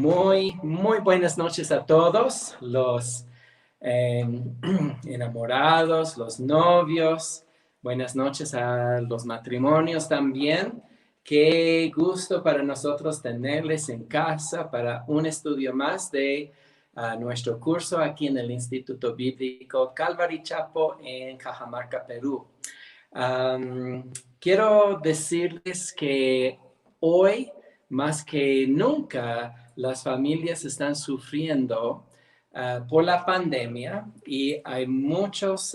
Muy buenas noches a todos los eh, enamorados, los novios. Buenas noches a los matrimonios también. Qué gusto para nosotros tenerles en casa para un estudio más de nuestro curso aquí en el Instituto Bíblico Calvary Chapo en Cajamarca, Perú. Quiero decirles que hoy, más que nunca, las familias están sufriendo por la pandemia y hay muchos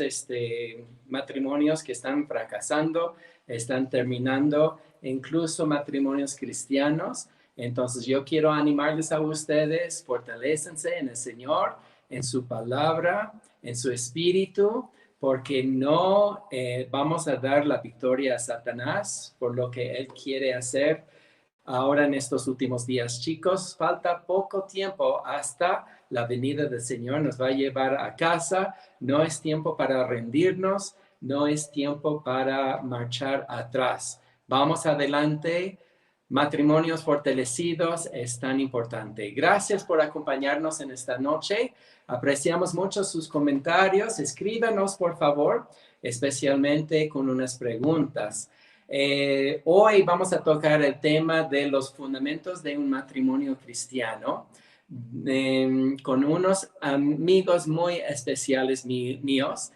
matrimonios que están fracasando, están terminando, incluso matrimonios cristianos. Entonces yo quiero animarles a ustedes, fortalécense en el Señor, en su palabra, en su espíritu, porque no vamos a dar la victoria a Satanás por lo que él quiere hacer ahora en estos últimos días. Chicos, falta poco tiempo hasta la venida del Señor. Nos va a llevar a casa. No es tiempo para rendirnos. No es tiempo para marchar atrás. Vamos adelante. Matrimonios fortalecidos es tan importante. Gracias por acompañarnos en esta noche. Apreciamos mucho sus comentarios. Escríbanos, por favor, especialmente con unas preguntas. Hoy vamos a tocar el tema de los fundamentos de un matrimonio cristiano con unos amigos muy especiales míos.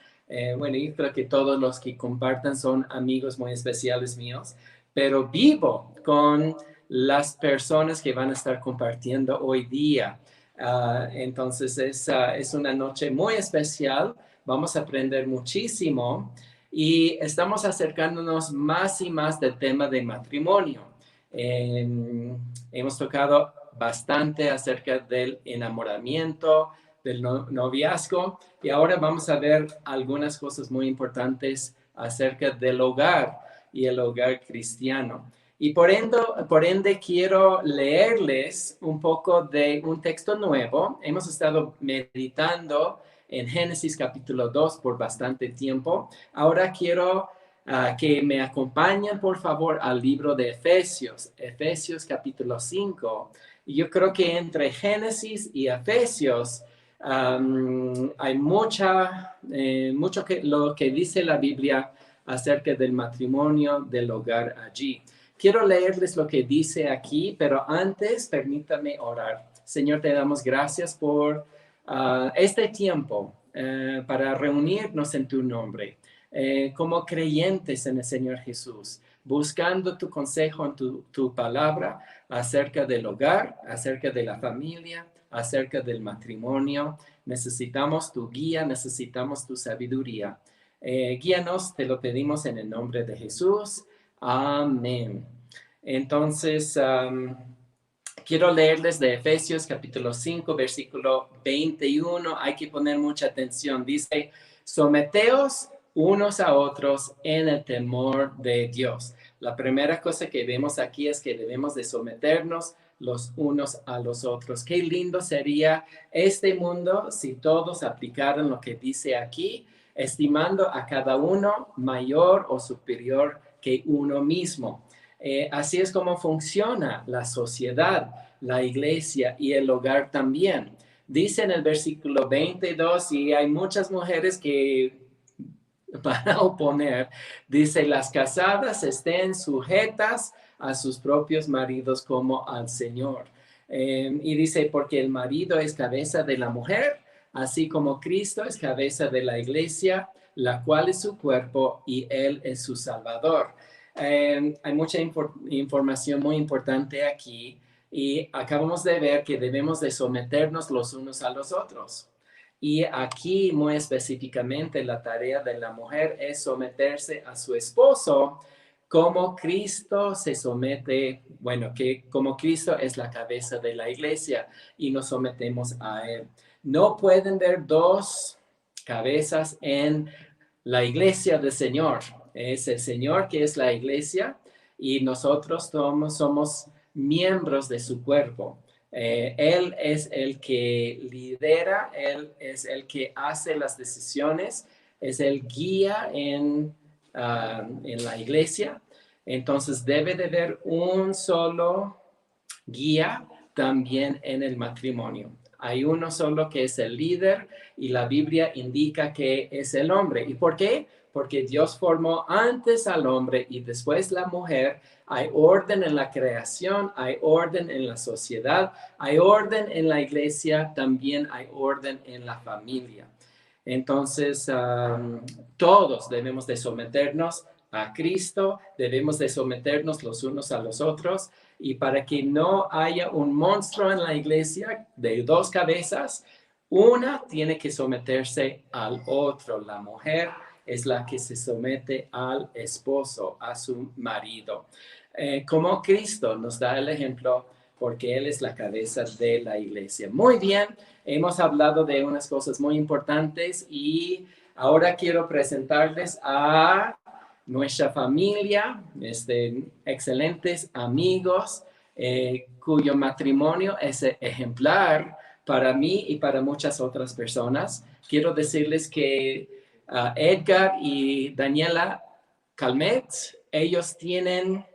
Bueno, yo creo que todos los que compartan son amigos muy especiales míos, pero vivo con las personas que van a estar compartiendo hoy día. Entonces es una noche muy especial. Vamos a aprender muchísimo. Y estamos acercándonos más y más del tema de matrimonio. Hemos tocado bastante acerca del enamoramiento, del noviazgo, y ahora vamos a ver algunas cosas muy importantes acerca del hogar y el hogar cristiano. Y por ende quiero leerles un poco de un texto nuevo. Hemos estado meditando en Génesis capítulo 2 por bastante tiempo. Ahora quiero que me acompañen, por favor, al libro de Efesios, Efesios capítulo 5. Y yo creo que entre Génesis y Efesios hay mucho que lo que dice la Biblia acerca del matrimonio, del hogar allí. Quiero leerles lo que dice aquí, pero antes permítame orar. Señor, te damos gracias por este tiempo para reunirnos en tu nombre, como creyentes en el Señor Jesús, buscando tu consejo en tu palabra acerca del hogar, acerca de la familia, acerca del matrimonio. Necesitamos tu guía, necesitamos tu sabiduría. Guíanos, te lo pedimos en el nombre de Jesús. Amén. Entonces, quiero leerles de Efesios capítulo 5, versículo 21. Hay que poner mucha atención. Dice, someteos unos a otros en el temor de Dios. La primera cosa que vemos aquí es que debemos de someternos los unos a los otros. Qué lindo sería este mundo si todos aplicaran lo que dice aquí, estimando a cada uno mayor o superior que uno mismo. Así es como funciona la sociedad, la iglesia y el hogar también. Dice en el versículo 22, y hay muchas mujeres que van a oponer, dice, las casadas estén sujetas a sus propios maridos como al Señor. Y dice, porque el marido es cabeza de la mujer, así como Cristo es cabeza de la iglesia, la cual es su cuerpo y él es su salvador. Hay mucha información muy importante aquí y acabamos de ver que debemos de someternos los unos a los otros. Y aquí muy específicamente la tarea de la mujer es someterse a su esposo como Cristo se somete, bueno, que como Cristo es la cabeza de la iglesia y nos sometemos a él. No pueden ver dos cabezas en la iglesia del Señor. Es el Señor que es la iglesia y nosotros somos miembros de su cuerpo. Él es el que lidera, Él es el que hace las decisiones, es el guía en la iglesia. Entonces debe de haber un solo guía también en el matrimonio. Hay uno solo que es el líder y la Biblia indica que es el hombre. ¿Y por qué? Porque Dios formó antes al hombre y después la mujer. Hay orden en la creación, hay orden en la sociedad, hay orden en la iglesia, también hay orden en la familia. Entonces, todos debemos de someternos a Cristo, debemos de someternos los unos a los otros, y para que no haya un monstruo en la iglesia de dos cabezas, una tiene que someterse al otro. La mujer es la que se somete al esposo, a su marido. Como Cristo nos da el ejemplo, porque Él es la cabeza de la iglesia. Muy bien, hemos hablado de unas cosas muy importantes y ahora quiero presentarles a nuestra familia, excelentes amigos, cuyo matrimonio es ejemplar para mí y para muchas otras personas. Quiero decirles que Edgar y Daniela Calmet, ellos tienen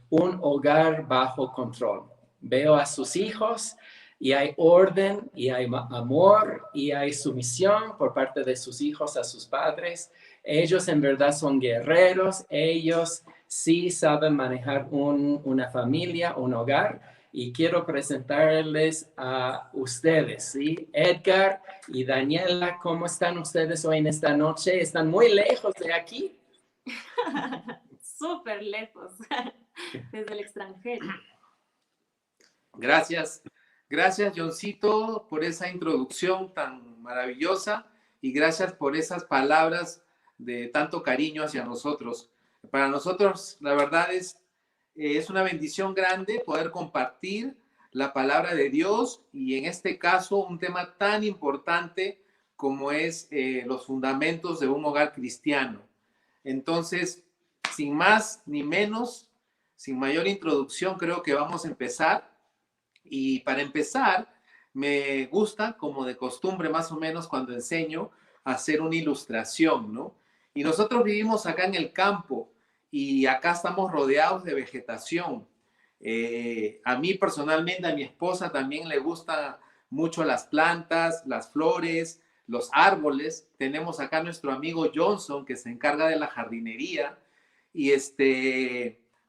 un hogar bajo control. Veo a sus hijos y hay orden y hay amor y hay sumisión por parte de sus hijos a sus padres. Ellos en verdad son guerreros, ellos sí saben manejar una familia, un hogar, y quiero presentarles a ustedes, ¿sí? Edgar y Daniela, ¿cómo están ustedes hoy en esta noche? ¿Están muy lejos de aquí? Súper lejos, desde el extranjero. Gracias, gracias Johncito por esa introducción tan maravillosa y gracias por esas palabras de tanto cariño hacia nosotros. Para nosotros, la verdad es una bendición grande poder compartir la palabra de Dios y en este caso un tema tan importante como es los fundamentos de un hogar cristiano. Entonces, sin más ni menos, sin mayor introducción, creo que vamos a empezar. Y para empezar, me gusta, como de costumbre más o menos cuando enseño, hacer una ilustración, ¿no? Y nosotros vivimos acá en el campo y acá estamos rodeados de vegetación. A mí personalmente, a mi esposa también le gustan mucho las plantas, las flores, los árboles. Tenemos acá a nuestro amigo Johnson que se encarga de la jardinería y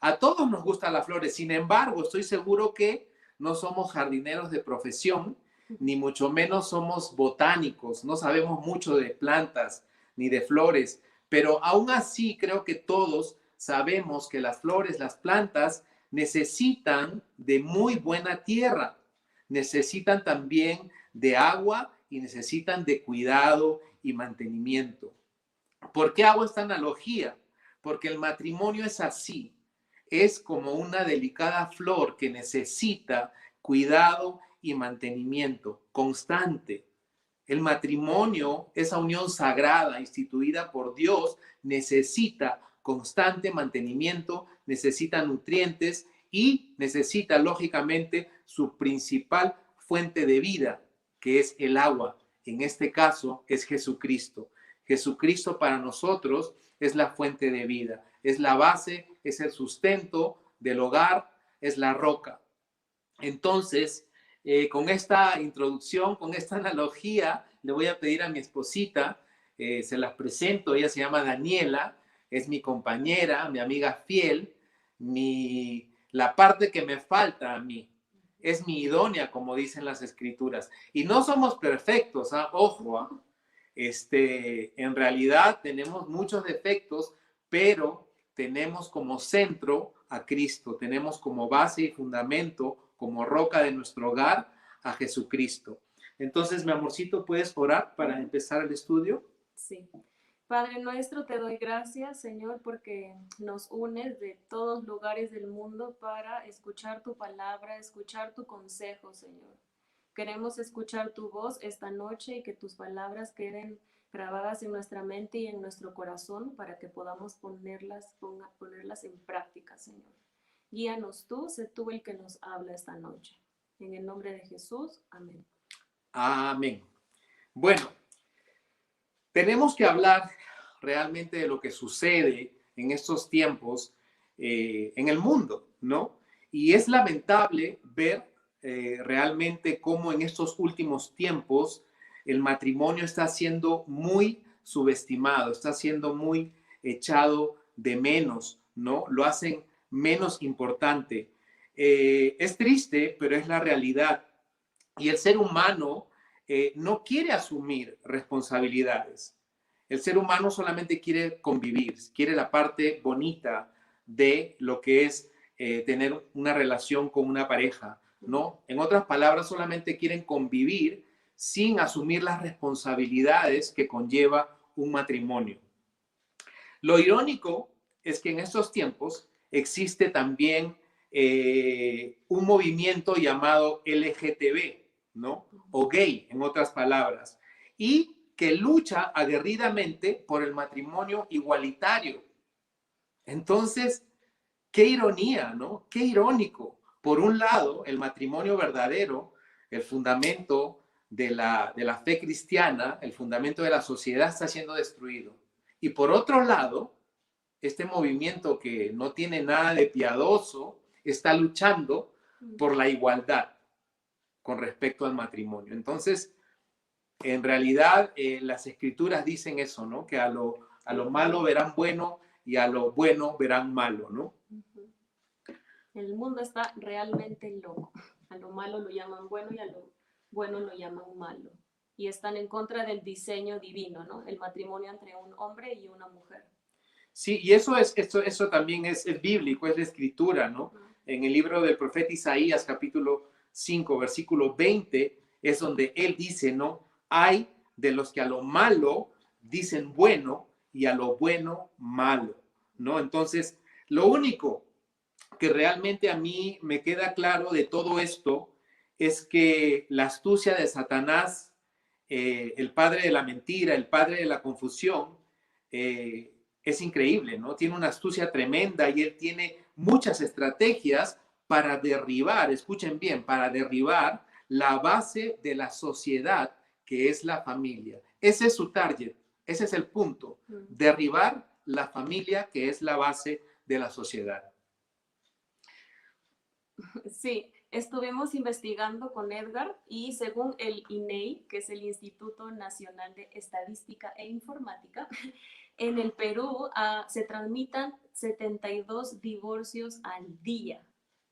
a todos nos gustan las flores. Sin embargo, estoy seguro que no somos jardineros de profesión, ni mucho menos somos botánicos, no sabemos mucho de plantas ni de flores, pero aún así creo que todos sabemos que las flores, las plantas necesitan de muy buena tierra, necesitan también de agua y necesitan de cuidado y mantenimiento. ¿Por qué hago esta analogía? Porque el matrimonio es así. Es como una delicada flor que necesita cuidado y mantenimiento constante. El matrimonio, esa unión sagrada instituida por Dios, necesita constante mantenimiento, necesita nutrientes y necesita, lógicamente, su principal fuente de vida, que es el agua. En este caso, es Jesucristo. Jesucristo para nosotros es la fuente de vida, es la base, es el sustento del hogar, es la roca. Entonces, con esta introducción, con esta analogía, le voy a pedir a mi esposita, se las presento, ella se llama Daniela, es mi compañera, mi amiga fiel, la parte que me falta a mí, es mi idónea, como dicen las escrituras. Y no somos perfectos, ojo, en realidad tenemos muchos defectos, pero tenemos como centro a Cristo, tenemos como base y fundamento, como roca de nuestro hogar, a Jesucristo. Entonces, mi amorcito, ¿puedes orar para empezar el estudio? Sí. Padre nuestro, te doy gracias, Señor, porque nos unes de todos lugares del mundo para escuchar tu palabra, escuchar tu consejo, Señor. Queremos escuchar tu voz esta noche y que tus palabras queden grabadas en nuestra mente y en nuestro corazón para que podamos ponerlas en práctica, Señor. Guíanos tú, sé tú el que nos habla esta noche. En el nombre de Jesús, amén. Amén. Bueno, tenemos que hablar realmente de lo que sucede en estos tiempos en el mundo, ¿no? Y es lamentable ver realmente cómo en estos últimos tiempos el matrimonio está siendo muy subestimado, está siendo muy echado de menos, ¿no? Lo hacen menos importante. Es triste, pero es la realidad. Y el ser humano no quiere asumir responsabilidades. El ser humano solamente quiere convivir, quiere la parte bonita de lo que es tener una relación con una pareja, ¿no? En otras palabras, solamente quieren convivir sin asumir las responsabilidades que conlleva un matrimonio. Lo irónico es que en estos tiempos existe también un movimiento llamado LGTB, ¿no? O gay, en otras palabras, y que lucha aguerridamente por el matrimonio igualitario. Entonces, qué ironía, ¿no? Qué irónico. Por un lado, el matrimonio verdadero, el fundamento de la fe cristiana, el fundamento de la sociedad está siendo destruido. Y por otro lado, este movimiento que no tiene nada de piadoso está luchando por la igualdad con respecto al matrimonio. Entonces, en realidad, las escrituras dicen eso, ¿no? Que a lo malo verán bueno y a lo bueno verán malo, ¿no? El mundo está realmente loco. A lo malo lo llaman bueno y a lo bueno lo llaman malo. Y están en contra del diseño divino, ¿no? El matrimonio entre un hombre y una mujer. Sí, y eso también es bíblico, es la escritura, ¿no? En el libro del profeta Isaías, capítulo 5, versículo 20, es donde él dice, ¿no? Hay de los que a lo malo dicen bueno y a lo bueno malo, ¿no? Entonces, lo único que realmente a mí me queda claro de todo esto es que la astucia de Satanás, el padre de la mentira, el padre de la confusión, es increíble, ¿no? Tiene una astucia tremenda y él tiene muchas estrategias para derribar, escuchen bien, para derribar la base de la sociedad que es la familia. Ese es su target, ese es el punto, derribar la familia que es la base de la sociedad. Sí, estuvimos investigando con Edgar y según el INEI, que es el Instituto Nacional de Estadística e Informática, en el Perú se tramitan 72 divorcios al día.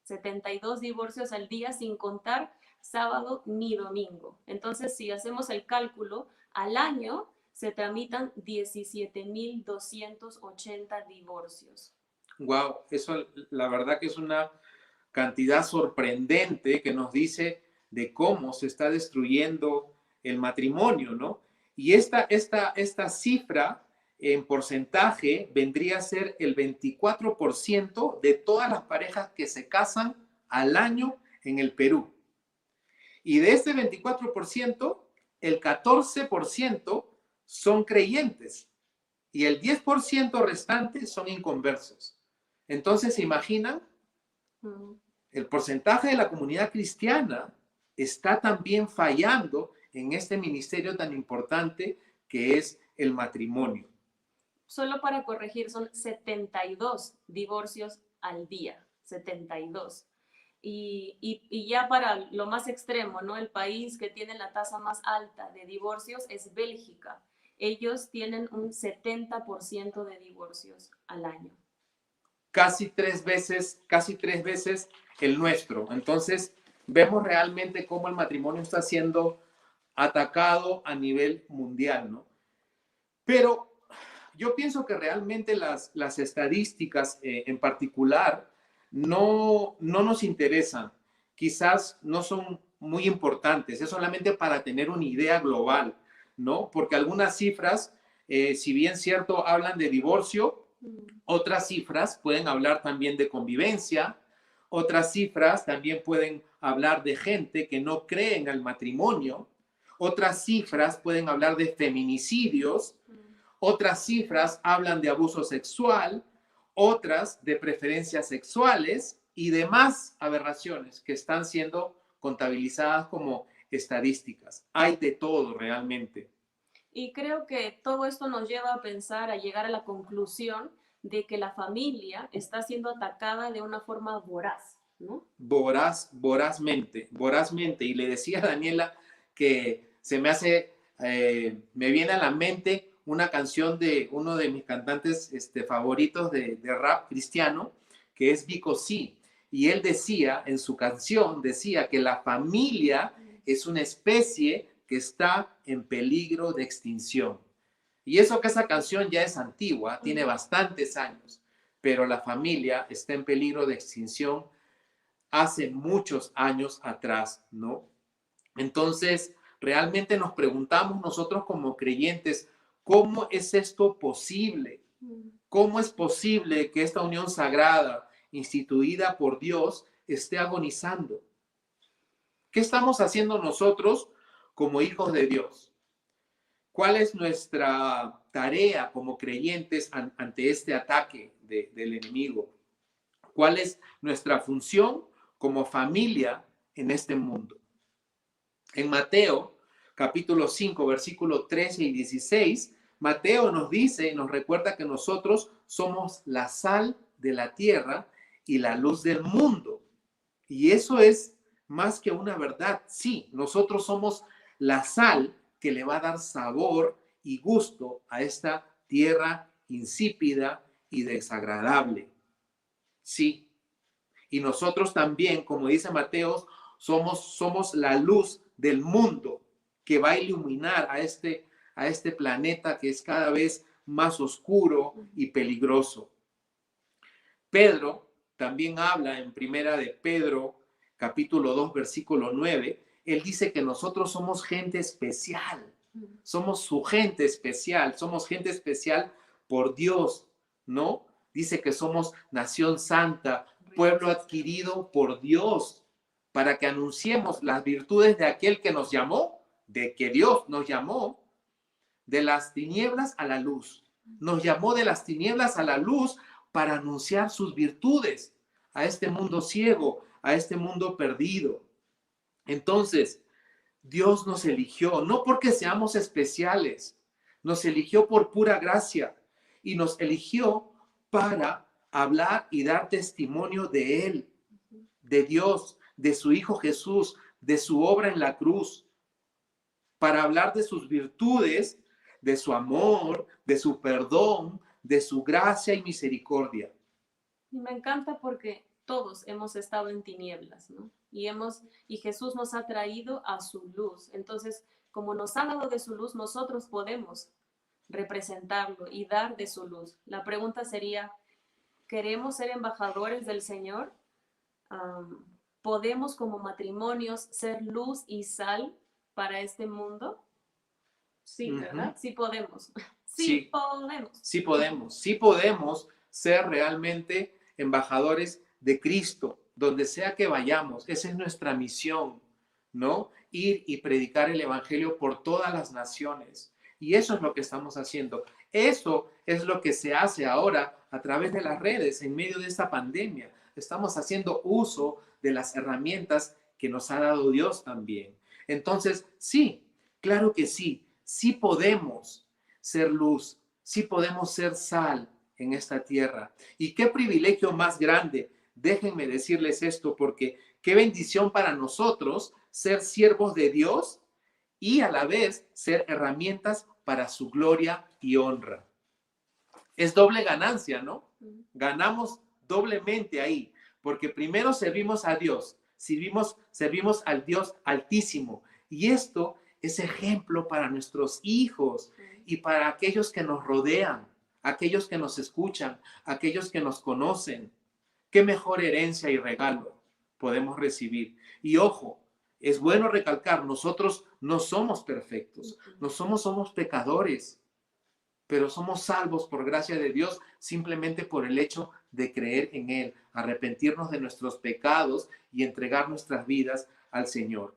72 divorcios al día sin contar sábado ni domingo. Entonces, si hacemos el cálculo, al año se tramitan 17.280 divorcios. Wow, eso la verdad que es una cantidad sorprendente que nos dice de cómo se está destruyendo el matrimonio, ¿no? Y esta cifra en porcentaje vendría a ser el 24% de todas las parejas que se casan al año en el Perú. Y de este 24%, el 14% son creyentes y el 10% restante son inconversos. Entonces, ¿se imaginan? El porcentaje de la comunidad cristiana está también fallando en este ministerio tan importante que es el matrimonio. Solo para corregir, son 72 divorcios al día, 72. Y ya para lo más extremo, ¿no? El país que tiene la tasa más alta de divorcios es Bélgica. Ellos tienen un 70% de divorcios al año. Casi tres veces el nuestro. Entonces, vemos realmente cómo el matrimonio está siendo atacado a nivel mundial, ¿no? Pero yo pienso que realmente las estadísticas en particular no nos interesan. Quizás no son muy importantes, es solamente para tener una idea global, ¿no? Porque algunas cifras, si bien cierto, hablan de divorcio, otras cifras pueden hablar también de convivencia, otras cifras también pueden hablar de gente que no cree en el matrimonio, otras cifras pueden hablar de feminicidios, otras cifras hablan de abuso sexual, otras de preferencias sexuales y demás aberraciones que están siendo contabilizadas como estadísticas. Hay de todo realmente. Y creo que todo esto nos lleva a pensar, a llegar a la conclusión de que la familia está siendo atacada de una forma voraz, ¿no? Vorazmente. Y le decía a Daniela que me viene a la mente una canción de uno de mis cantantes favoritos de rap cristiano, que es Vico C. Y él decía, en su canción, decía que la familia es una especie que está en peligro de extinción. Y eso que esa canción ya es antigua, tiene bastantes años, pero la familia está en peligro de extinción hace muchos años atrás, ¿no? Entonces, realmente nos preguntamos nosotros como creyentes, ¿cómo es esto posible? ¿Cómo es posible que esta unión sagrada, instituida por Dios, esté agonizando? ¿Qué estamos haciendo nosotros como hijos de Dios? ¿Cuál es nuestra tarea como creyentes ante este ataque del enemigo? ¿Cuál es nuestra función como familia en este mundo? En Mateo, capítulo 5, versículos 13 y 16, Mateo nos dice, nos recuerda que nosotros somos la sal de la tierra y la luz del mundo. Y eso es más que una verdad. Sí, nosotros somos la sal que le va a dar sabor y gusto a esta tierra insípida y desagradable. Sí. Y nosotros también, como dice Mateo, somos la luz del mundo que va a iluminar a este planeta que es cada vez más oscuro y peligroso. Pedro también habla en primera de Pedro, capítulo 2, versículo 9. Él dice que nosotros somos gente especial. Somos su gente especial. Somos gente especial por Dios, ¿no? Dice que somos nación santa, pueblo adquirido por Dios, para que anunciemos las virtudes de aquel que nos llamó, de que Dios nos llamó, de las tinieblas a la luz. Nos llamó de las tinieblas a la luz para anunciar sus virtudes a este mundo ciego, a este mundo perdido. Entonces, Dios nos eligió, no porque seamos especiales, nos eligió por pura gracia y nos eligió para hablar y dar testimonio de Él, de Dios, de su Hijo Jesús, de su obra en la cruz, para hablar de sus virtudes, de su amor, de su perdón, de su gracia y misericordia. Y me encanta porque todos hemos estado en tinieblas, ¿no? Y Jesús nos ha traído a su luz. Entonces, como nos ha dado de su luz, nosotros podemos representarlo y dar de su luz. La pregunta sería, ¿queremos ser embajadores del Señor? ¿Podemos como matrimonios ser luz y sal para este mundo? Sí, ¿verdad? Sí podemos. Sí podemos. Sí podemos ser realmente embajadores de Cristo, donde sea que vayamos. Esa es nuestra misión, ¿no? Ir y predicar el evangelio por todas las naciones. Y eso es lo que estamos haciendo. Eso es lo que se hace ahora a través de las redes en medio de esta pandemia. Estamos haciendo uso de las herramientas que nos ha dado Dios también. Entonces, sí, claro que sí, sí podemos ser luz, sí podemos ser sal en esta tierra. Y qué privilegio más grande. Déjenme decirles esto porque qué bendición para nosotros ser siervos de Dios y a la vez ser herramientas para su gloria y honra. Es doble ganancia, ¿no? Ganamos doblemente ahí, porque primero servimos a Dios, servimos al Dios Altísimo. Y esto es ejemplo para nuestros hijos y para aquellos que nos rodean, aquellos que nos escuchan, aquellos que nos conocen. ¿Qué mejor herencia y regalo podemos recibir? Y ojo, es bueno recalcar, nosotros no somos perfectos, no somos pecadores, pero somos salvos por gracia de Dios simplemente por el hecho de creer en Él, arrepentirnos de nuestros pecados y entregar nuestras vidas al Señor.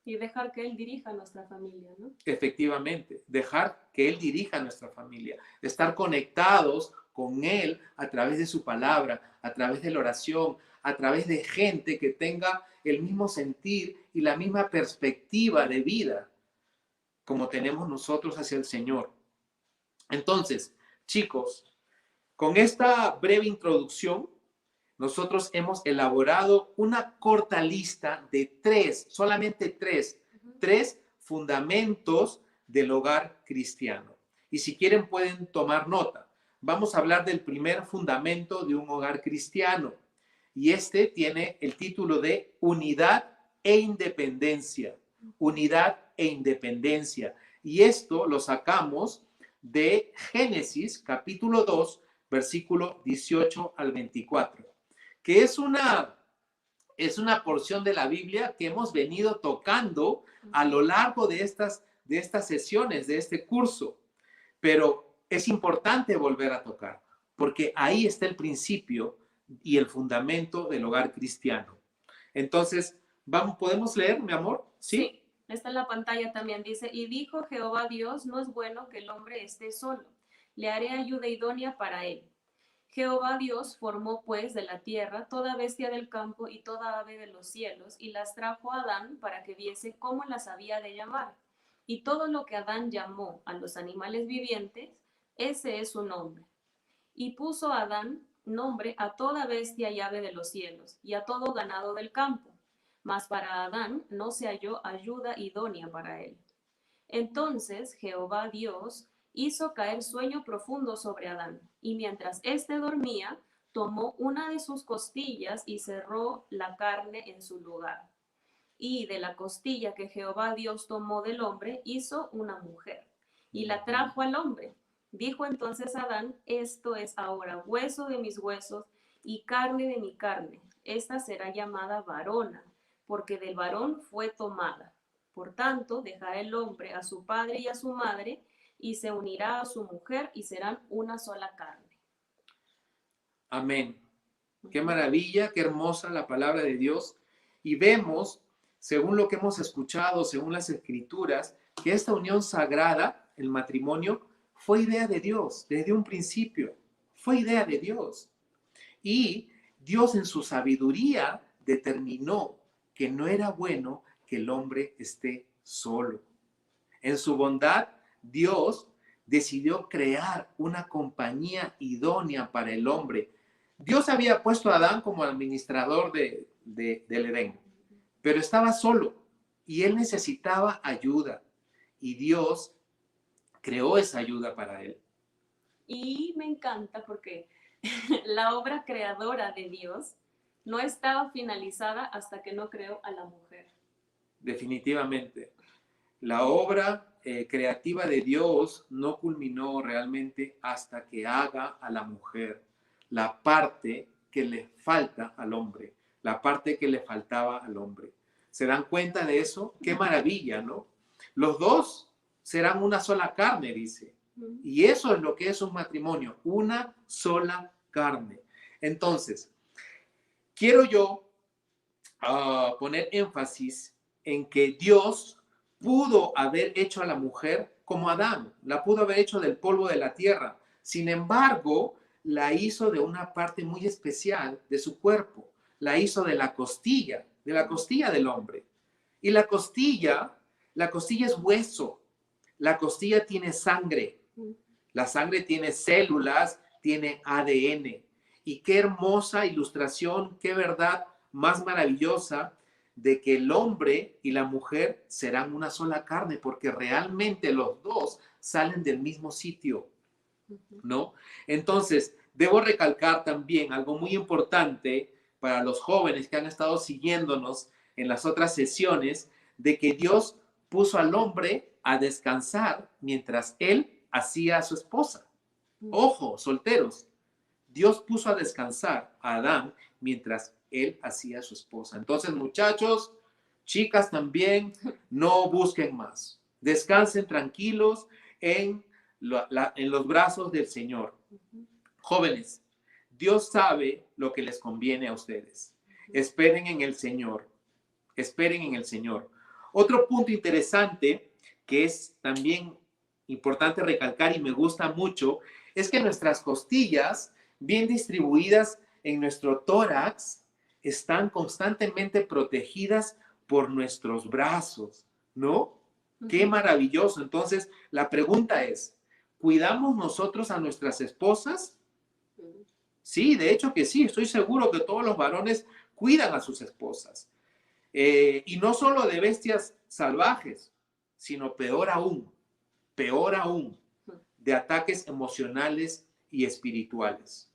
Y dejar que Él dirija nuestra familia, ¿no? Efectivamente, dejar que Él dirija nuestra familia, estar conectados con Él a través de su palabra, a través de la oración, a través de gente que tenga el mismo sentir y la misma perspectiva de vida como tenemos nosotros hacia el Señor. Entonces, chicos, con esta breve introducción, nosotros hemos elaborado una corta lista de solamente tres fundamentos del hogar cristiano. Y si quieren pueden tomar nota. Vamos a hablar del primer fundamento de un hogar cristiano. Y este tiene el título de unidad e independencia. Unidad e independencia. Y esto lo sacamos de Génesis capítulo 2, versículo 18 al 24, que es una porción de la Biblia que hemos venido tocando a lo largo de estas sesiones, de este curso. Pero es importante volver a tocar, porque ahí está el principio y el fundamento del hogar cristiano. Entonces, ¿podemos leer, mi amor? Sí. Está en la pantalla también, dice, y dijo Jehová Dios, no es bueno que el hombre esté solo, le haré ayuda idónea para él. Jehová Dios formó pues de la tierra toda bestia del campo y toda ave de los cielos, y las trajo a Adán para que viese cómo las había de llamar. Y todo lo que Adán llamó a los animales vivientes, ese es su nombre. Y puso Adán nombre a toda bestia y ave de los cielos, y a todo ganado del campo. Mas para Adán no se halló ayuda idónea para él. Entonces Jehová Dios hizo caer sueño profundo sobre Adán, y mientras éste dormía, tomó una de sus costillas y cerró la carne en su lugar. Y de la costilla que Jehová Dios tomó del hombre, hizo una mujer, y la trajo al hombre. Dijo entonces Adán, esto es ahora hueso de mis huesos y carne de mi carne. Esta será llamada varona, porque del varón fue tomada. Por tanto, dejará el hombre a su padre y a su madre, y se unirá a su mujer, y serán una sola carne. Amén. Qué maravilla, qué hermosa la palabra de Dios. Y vemos, según lo que hemos escuchado, según las Escrituras, que esta unión sagrada, el matrimonio, fue idea de Dios desde un principio. Fue idea de Dios. Y Dios en su sabiduría determinó que no era bueno que el hombre esté solo. En su bondad, Dios decidió crear una compañía idónea para el hombre. Dios había puesto a Adán como administrador del Edén, pero estaba solo y él necesitaba ayuda. Y Dios creó esa ayuda para él. Y me encanta porque la obra creadora de Dios no estaba finalizada hasta que no creó a la mujer. Definitivamente. La obra creativa de Dios no culminó realmente hasta que haga a la mujer la parte que le falta al hombre, la parte que le faltaba al hombre. ¿Se dan cuenta de eso? ¡Qué maravilla!, ¿no? Los dos serán una sola carne, dice. Y eso es lo que es un matrimonio, una sola carne. Entonces, quiero yo poner énfasis en que Dios pudo haber hecho a la mujer como Adán, la pudo haber hecho del polvo de la tierra. Sin embargo, la hizo de una parte muy especial de su cuerpo. La hizo de la costilla del hombre. Y la costilla es hueso. La costilla tiene sangre. La sangre tiene células, tiene ADN. Y qué hermosa ilustración, qué verdad más maravillosa de que el hombre y la mujer serán una sola carne, porque realmente los dos salen del mismo sitio, ¿no? Entonces, debo recalcar también algo muy importante para los jóvenes que han estado siguiéndonos en las otras sesiones, de que Dios puso al hombre a descansar mientras él hacía a su esposa. Ojo, solteros, Dios puso a descansar a Adán mientras él hacía a su esposa. Entonces, muchachos, chicas también, no busquen más. Descansen tranquilos en los brazos del Señor. Jóvenes, Dios sabe lo que les conviene a ustedes. Esperen en el Señor. Esperen en el Señor. Otro punto interesante que es también importante recalcar y me gusta mucho es que nuestras costillas, bien distribuidas en nuestro tórax, están constantemente protegidas por nuestros brazos, ¿no? Qué maravilloso. Entonces, la pregunta es, ¿cuidamos nosotros a nuestras esposas? Sí, de hecho que sí, estoy seguro que todos los varones cuidan a sus esposas. Y no solo de bestias salvajes, sino peor aún, de ataques emocionales y espirituales.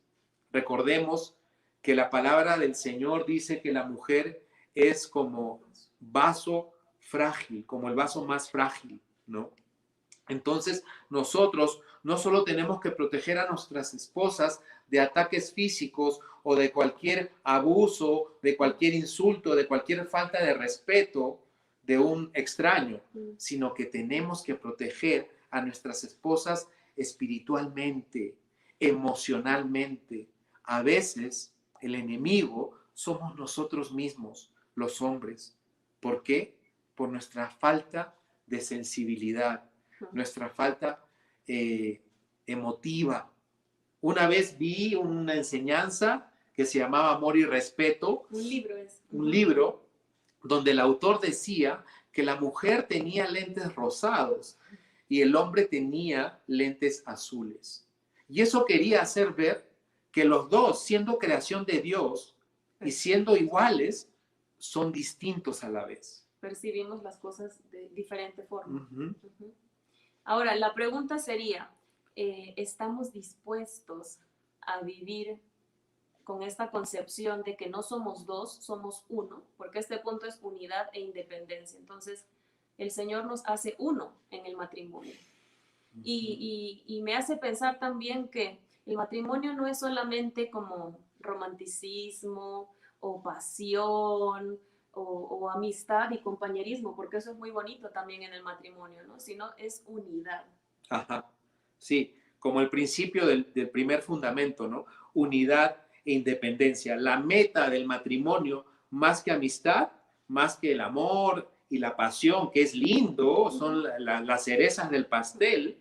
Recordemos que la palabra del Señor dice que la mujer es como vaso frágil, como el vaso más frágil, ¿no? Entonces, nosotros no solo tenemos que proteger a nuestras esposas de ataques físicos o de cualquier abuso, de cualquier insulto, de cualquier falta de respeto de un extraño, sino que tenemos que proteger a nuestras esposas espiritualmente, emocionalmente. A veces el enemigo somos nosotros mismos, los hombres. ¿Por qué? Por nuestra falta de sensibilidad, nuestra falta emotiva. Una vez vi una enseñanza que se llamaba Amor y Respeto. Un libro donde el autor decía que la mujer tenía lentes rosados y el hombre tenía lentes azules. Y eso quería hacer ver que los dos, siendo creación de Dios y siendo iguales, son distintos a la vez. Percibimos las cosas de diferente forma. Ahora, la pregunta sería, ¿estamos dispuestos a vivir con esta concepción de que no somos dos, somos uno? Porque este punto es unidad e independencia. Entonces, el Señor nos hace uno en el matrimonio. Y me hace pensar también que el matrimonio no es solamente como romanticismo o pasión o amistad y compañerismo, porque eso es muy bonito también en el matrimonio, ¿no? Sino es unidad. Ajá, sí, como el principio del primer fundamento, ¿no? Unidad e independencia. La meta del matrimonio, más que amistad, más que el amor y la pasión, que es lindo, son las cerezas del pastel,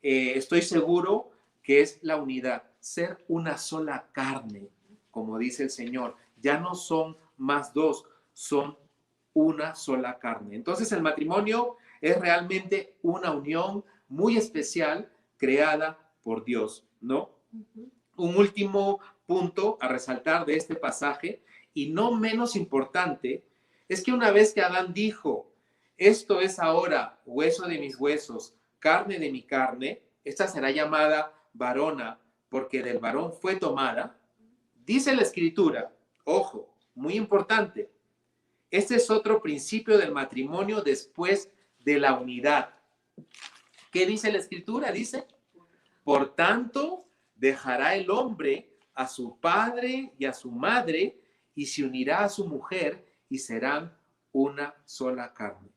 estoy seguro que es la unidad, ser una sola carne, como dice el Señor. Ya no son más dos, son una sola carne. Entonces el matrimonio es realmente una unión muy especial creada por Dios, ¿no? Un último punto a resaltar de este pasaje, y no menos importante, es que una vez que Adán dijo, esto es ahora hueso de mis huesos, carne de mi carne, esta será llamada varona, porque del varón fue tomada, dice la Escritura, ojo, muy importante, este es otro principio del matrimonio después de la unidad. ¿Qué dice la Escritura? Dice, por tanto, dejará el hombre a su padre y a su madre y se unirá a su mujer y serán una sola carne.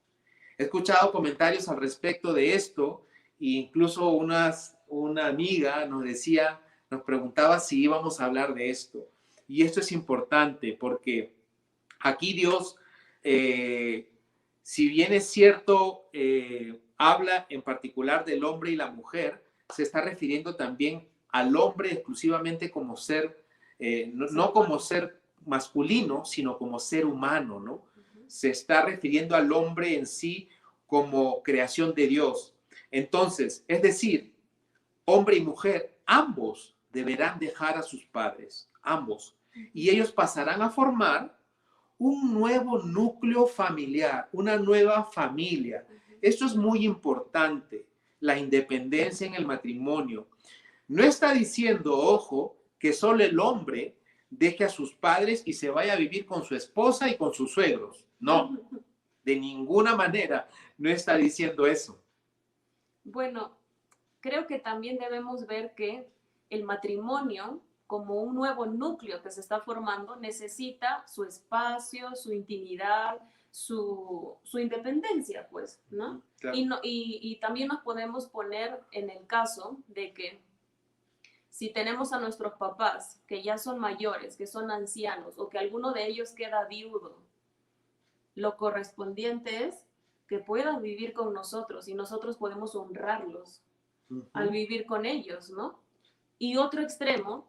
He escuchado comentarios al respecto de esto e incluso una amiga nos preguntaba si íbamos a hablar de esto. Y esto es importante porque aquí Dios, si bien es cierto, habla en particular del hombre y la mujer, se está refiriendo también al hombre exclusivamente como ser, no como ser masculino, sino como ser humano, ¿no? Se está refiriendo al hombre en sí como creación de Dios. Entonces, es decir, hombre y mujer, ambos deberán dejar a sus padres, ambos, y ellos pasarán a formar un nuevo núcleo familiar, una nueva familia. Esto es muy importante, la independencia en el matrimonio. No está diciendo, ojo, que solo el hombre deje a sus padres y se vaya a vivir con su esposa y con sus suegros. No, de ninguna manera no está diciendo eso. Bueno, creo que también debemos ver que el matrimonio, como un nuevo núcleo que se está formando, necesita su espacio, su intimidad, su independencia, pues, ¿no? Claro. Y también nos podemos poner en el caso de que si tenemos a nuestros papás que ya son mayores, que son ancianos, o que alguno de ellos queda viudo, lo correspondiente es que puedan vivir con nosotros y nosotros podemos honrarlos al vivir con ellos, ¿no? Y otro extremo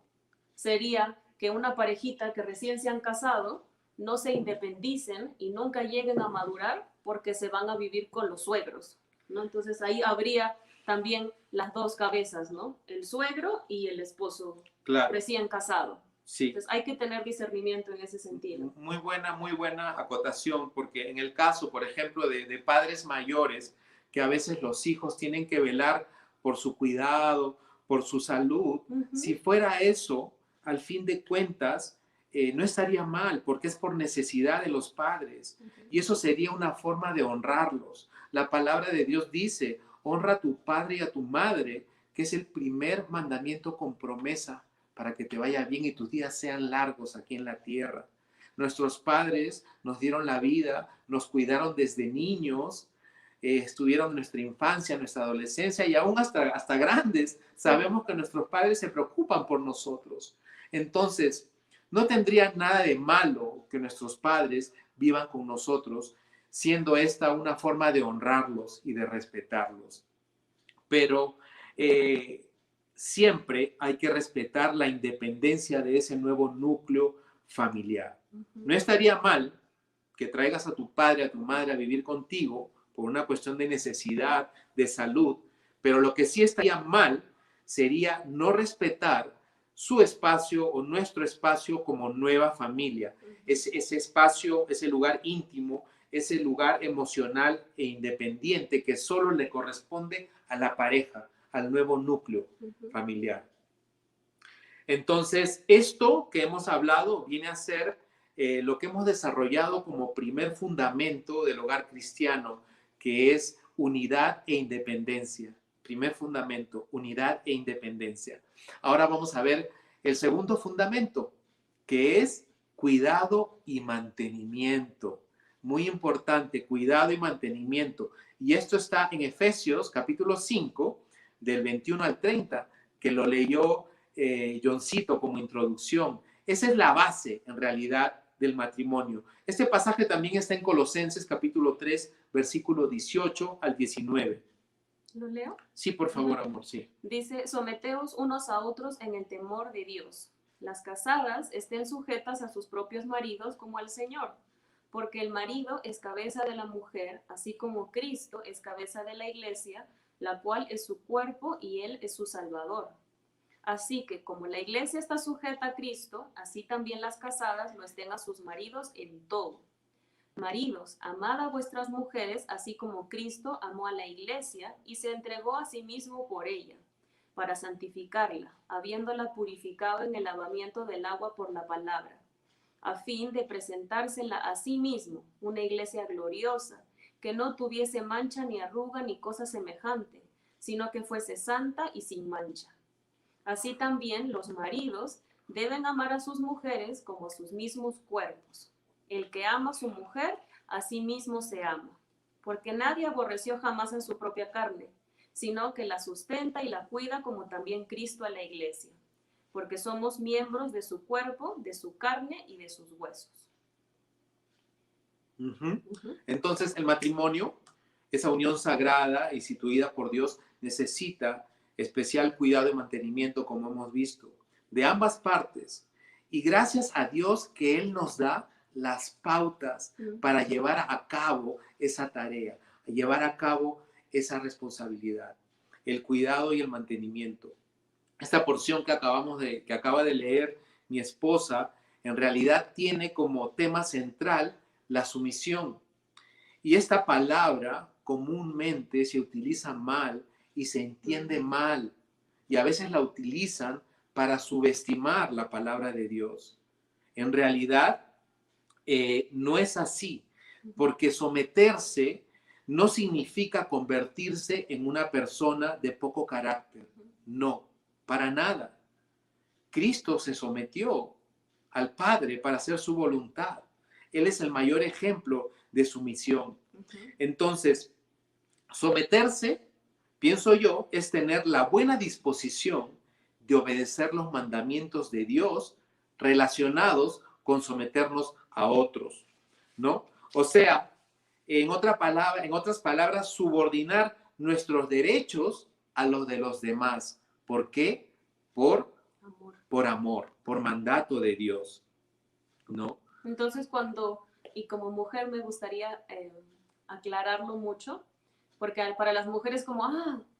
sería que una parejita que recién se han casado no se independicen y nunca lleguen a madurar porque se van a vivir con los suegros, ¿no? Entonces ahí habría también las dos cabezas, ¿no? El suegro y el esposo Claro, recién casado. sí. Entonces hay que tener discernimiento en ese sentido. Muy buena acotación, porque en el caso, por ejemplo, de padres mayores, que a veces los hijos tienen que velar por su cuidado, por su salud, si fuera eso, al fin de cuentas, no estaría mal, porque es por necesidad de los padres. Y eso sería una forma de honrarlos. La palabra de Dios dice, honra a tu padre y a tu madre, que es el primer mandamiento con promesa para que te vaya bien y tus días sean largos aquí en la tierra. Nuestros padres nos dieron la vida, nos cuidaron desde niños, estuvieron en nuestra infancia, nuestra adolescencia y aún hasta grandes. Sabemos que nuestros padres se preocupan por nosotros. Entonces, no tendría nada de malo que nuestros padres vivan con nosotros, siendo esta una forma de honrarlos y de respetarlos. Pero siempre hay que respetar la independencia de ese nuevo núcleo familiar. No estaría mal que traigas a tu padre, a tu madre a vivir contigo por una cuestión de necesidad, de salud, pero lo que sí estaría mal sería no respetar su espacio o nuestro espacio como nueva familia, ese espacio, ese lugar íntimo, ese lugar emocional e independiente que solo le corresponde a la pareja, al nuevo núcleo familiar. Entonces, esto que hemos hablado viene a ser lo que hemos desarrollado como primer fundamento del hogar cristiano, que es unidad e independencia. Primer fundamento, unidad e independencia. Ahora vamos a ver el segundo fundamento, que es cuidado y mantenimiento. Muy importante, cuidado y mantenimiento. Y esto está en Efesios capítulo 5, del 21 al 30, que lo leyó Johncito como introducción. Esa es la base, en realidad, del matrimonio. Este pasaje también está en Colosenses capítulo 3, versículo 18 al 19. ¿Lo leo? Sí, por favor, amor, sí. Dice, someteos unos a otros en el temor de Dios. Las casadas estén sujetas a sus propios maridos como al Señor, porque el marido es cabeza de la mujer, así como Cristo es cabeza de la iglesia, la cual es su cuerpo y él es su Salvador. Así que como la iglesia está sujeta a Cristo, así también las casadas lo estén a sus maridos en todo. Maridos, amad a vuestras mujeres, así como Cristo amó a la iglesia y se entregó a sí mismo por ella, para santificarla, habiéndola purificado en el lavamiento del agua por la palabra, a fin de presentársela a sí mismo, una iglesia gloriosa, que no tuviese mancha ni arruga ni cosa semejante, sino que fuese santa y sin mancha. Así también los maridos deben amar a sus mujeres como a sus mismos cuerpos. El que ama a su mujer, a sí mismo se ama, porque nadie aborreció jamás en su propia carne, sino que la sustenta y la cuida como también Cristo a la iglesia, porque somos miembros de su cuerpo, de su carne y de sus huesos. Entonces, el matrimonio, esa unión sagrada instituida por Dios, necesita especial cuidado y mantenimiento, como hemos visto, de ambas partes. Y gracias a Dios que Él nos da las pautas para llevar a cabo esa tarea, llevar a cabo esa responsabilidad, el cuidado y el mantenimiento. Esta porción que acaba de leer mi esposa, en realidad tiene como tema central la sumisión. Y esta palabra comúnmente se utiliza mal y se entiende mal. Y a veces la utilizan para subestimar la palabra de Dios. En realidad, no es así, porque someterse no significa convertirse en una persona de poco carácter. No, para nada. Cristo se sometió al Padre para hacer su voluntad. Él es el mayor ejemplo de sumisión. Entonces, someterse, pienso yo, es tener la buena disposición de obedecer los mandamientos de Dios relacionados con someternos a otros, ¿no? O sea, en otras palabras, subordinar nuestros derechos a los de los demás. ¿Por qué? Por amor, por mandato de Dios, ¿no? Entonces, y como mujer me gustaría aclararlo mucho, porque para las mujeres como,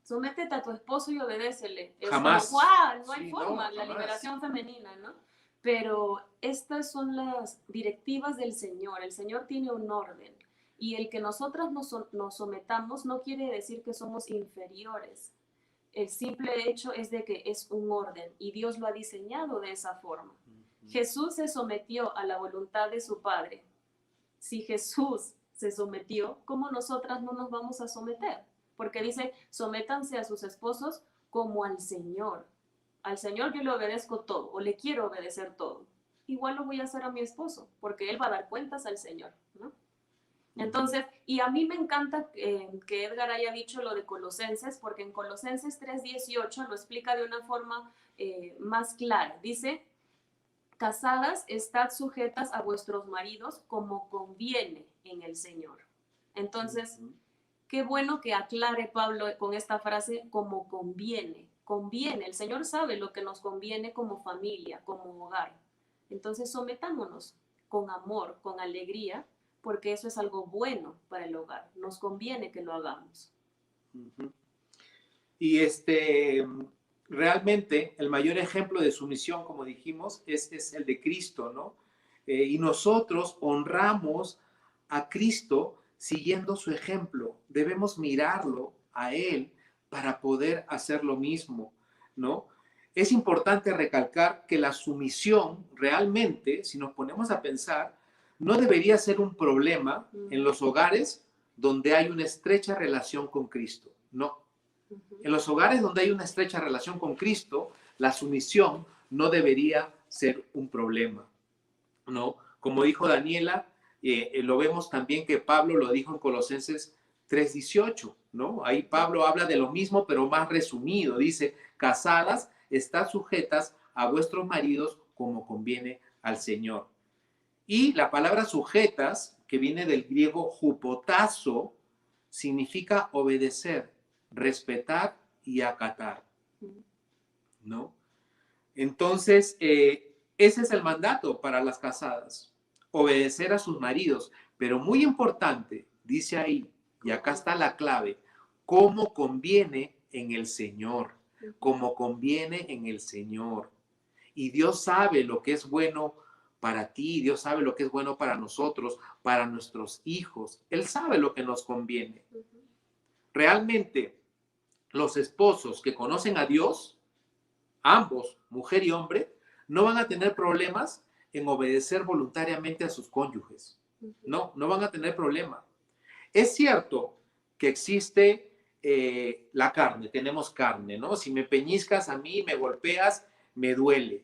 Sométete a tu esposo y obedécele. Es Jamás. como, ¡guau! No hay Sí, forma, no, la jamás. liberación femenina, ¿no? Pero estas son las directivas del Señor. El Señor tiene un orden. Y el que nosotras nos sometamos no quiere decir que somos inferiores. El simple hecho es de que es un orden y Dios lo ha diseñado de esa forma. Jesús se sometió a la voluntad de su Padre. Si Jesús se sometió, ¿cómo nosotras no nos vamos a someter? Porque dice, sométanse a sus esposos como al Señor. Al Señor yo le obedezco todo, o le quiero obedecer todo. Igual lo voy a hacer a mi esposo, porque él va a dar cuentas al Señor, ¿no? Entonces, y a mí me encanta que Edgar haya dicho lo de Colosenses, porque en Colosenses 3:18 lo explica de una forma más clara. Dice, casadas, estad sujetas a vuestros maridos como conviene en el Señor. Entonces, qué bueno que aclare Pablo con esta frase, como conviene. Conviene, el Señor sabe lo que nos conviene como familia, como hogar. Entonces, sometámonos con amor, con alegría, porque eso es algo bueno para el hogar. Nos conviene que lo hagamos. Y realmente el mayor ejemplo de sumisión, como dijimos, es el de Cristo, ¿no? Y nosotros honramos a Cristo siguiendo su ejemplo. Debemos mirarlo a Él para poder hacer lo mismo, ¿no? Es importante recalcar que la sumisión realmente, si nos ponemos a pensar, no debería ser un problema en los hogares donde hay una estrecha relación con Cristo. No. En los hogares donde hay una estrecha relación con Cristo, la sumisión no debería ser un problema, ¿no? Como dijo Daniela, lo vemos también que Pablo lo dijo en Colosenses 3:18, ¿no? Ahí Pablo habla de lo mismo, pero más resumido. Dice, casadas, estad sujetas a vuestros maridos como conviene al Señor. Y la palabra sujetas, que viene del griego hupotazo, significa obedecer, respetar y acatar, ¿no? Entonces, ese es el mandato para las casadas, obedecer a sus maridos, pero muy importante, dice ahí, y acá está la clave, cómo conviene en el Señor, como conviene en el Señor. Y Dios sabe lo que es bueno para ti, Dios sabe lo que es bueno para nosotros, para nuestros hijos. Él sabe lo que nos conviene. Realmente, los esposos que conocen a Dios, ambos, mujer y hombre, no van a tener problemas en obedecer voluntariamente a sus cónyuges. No, no van a tener problema. Es cierto que existe la carne, tenemos carne, ¿no? Si me peñiscas a mí, me golpeas, me duele.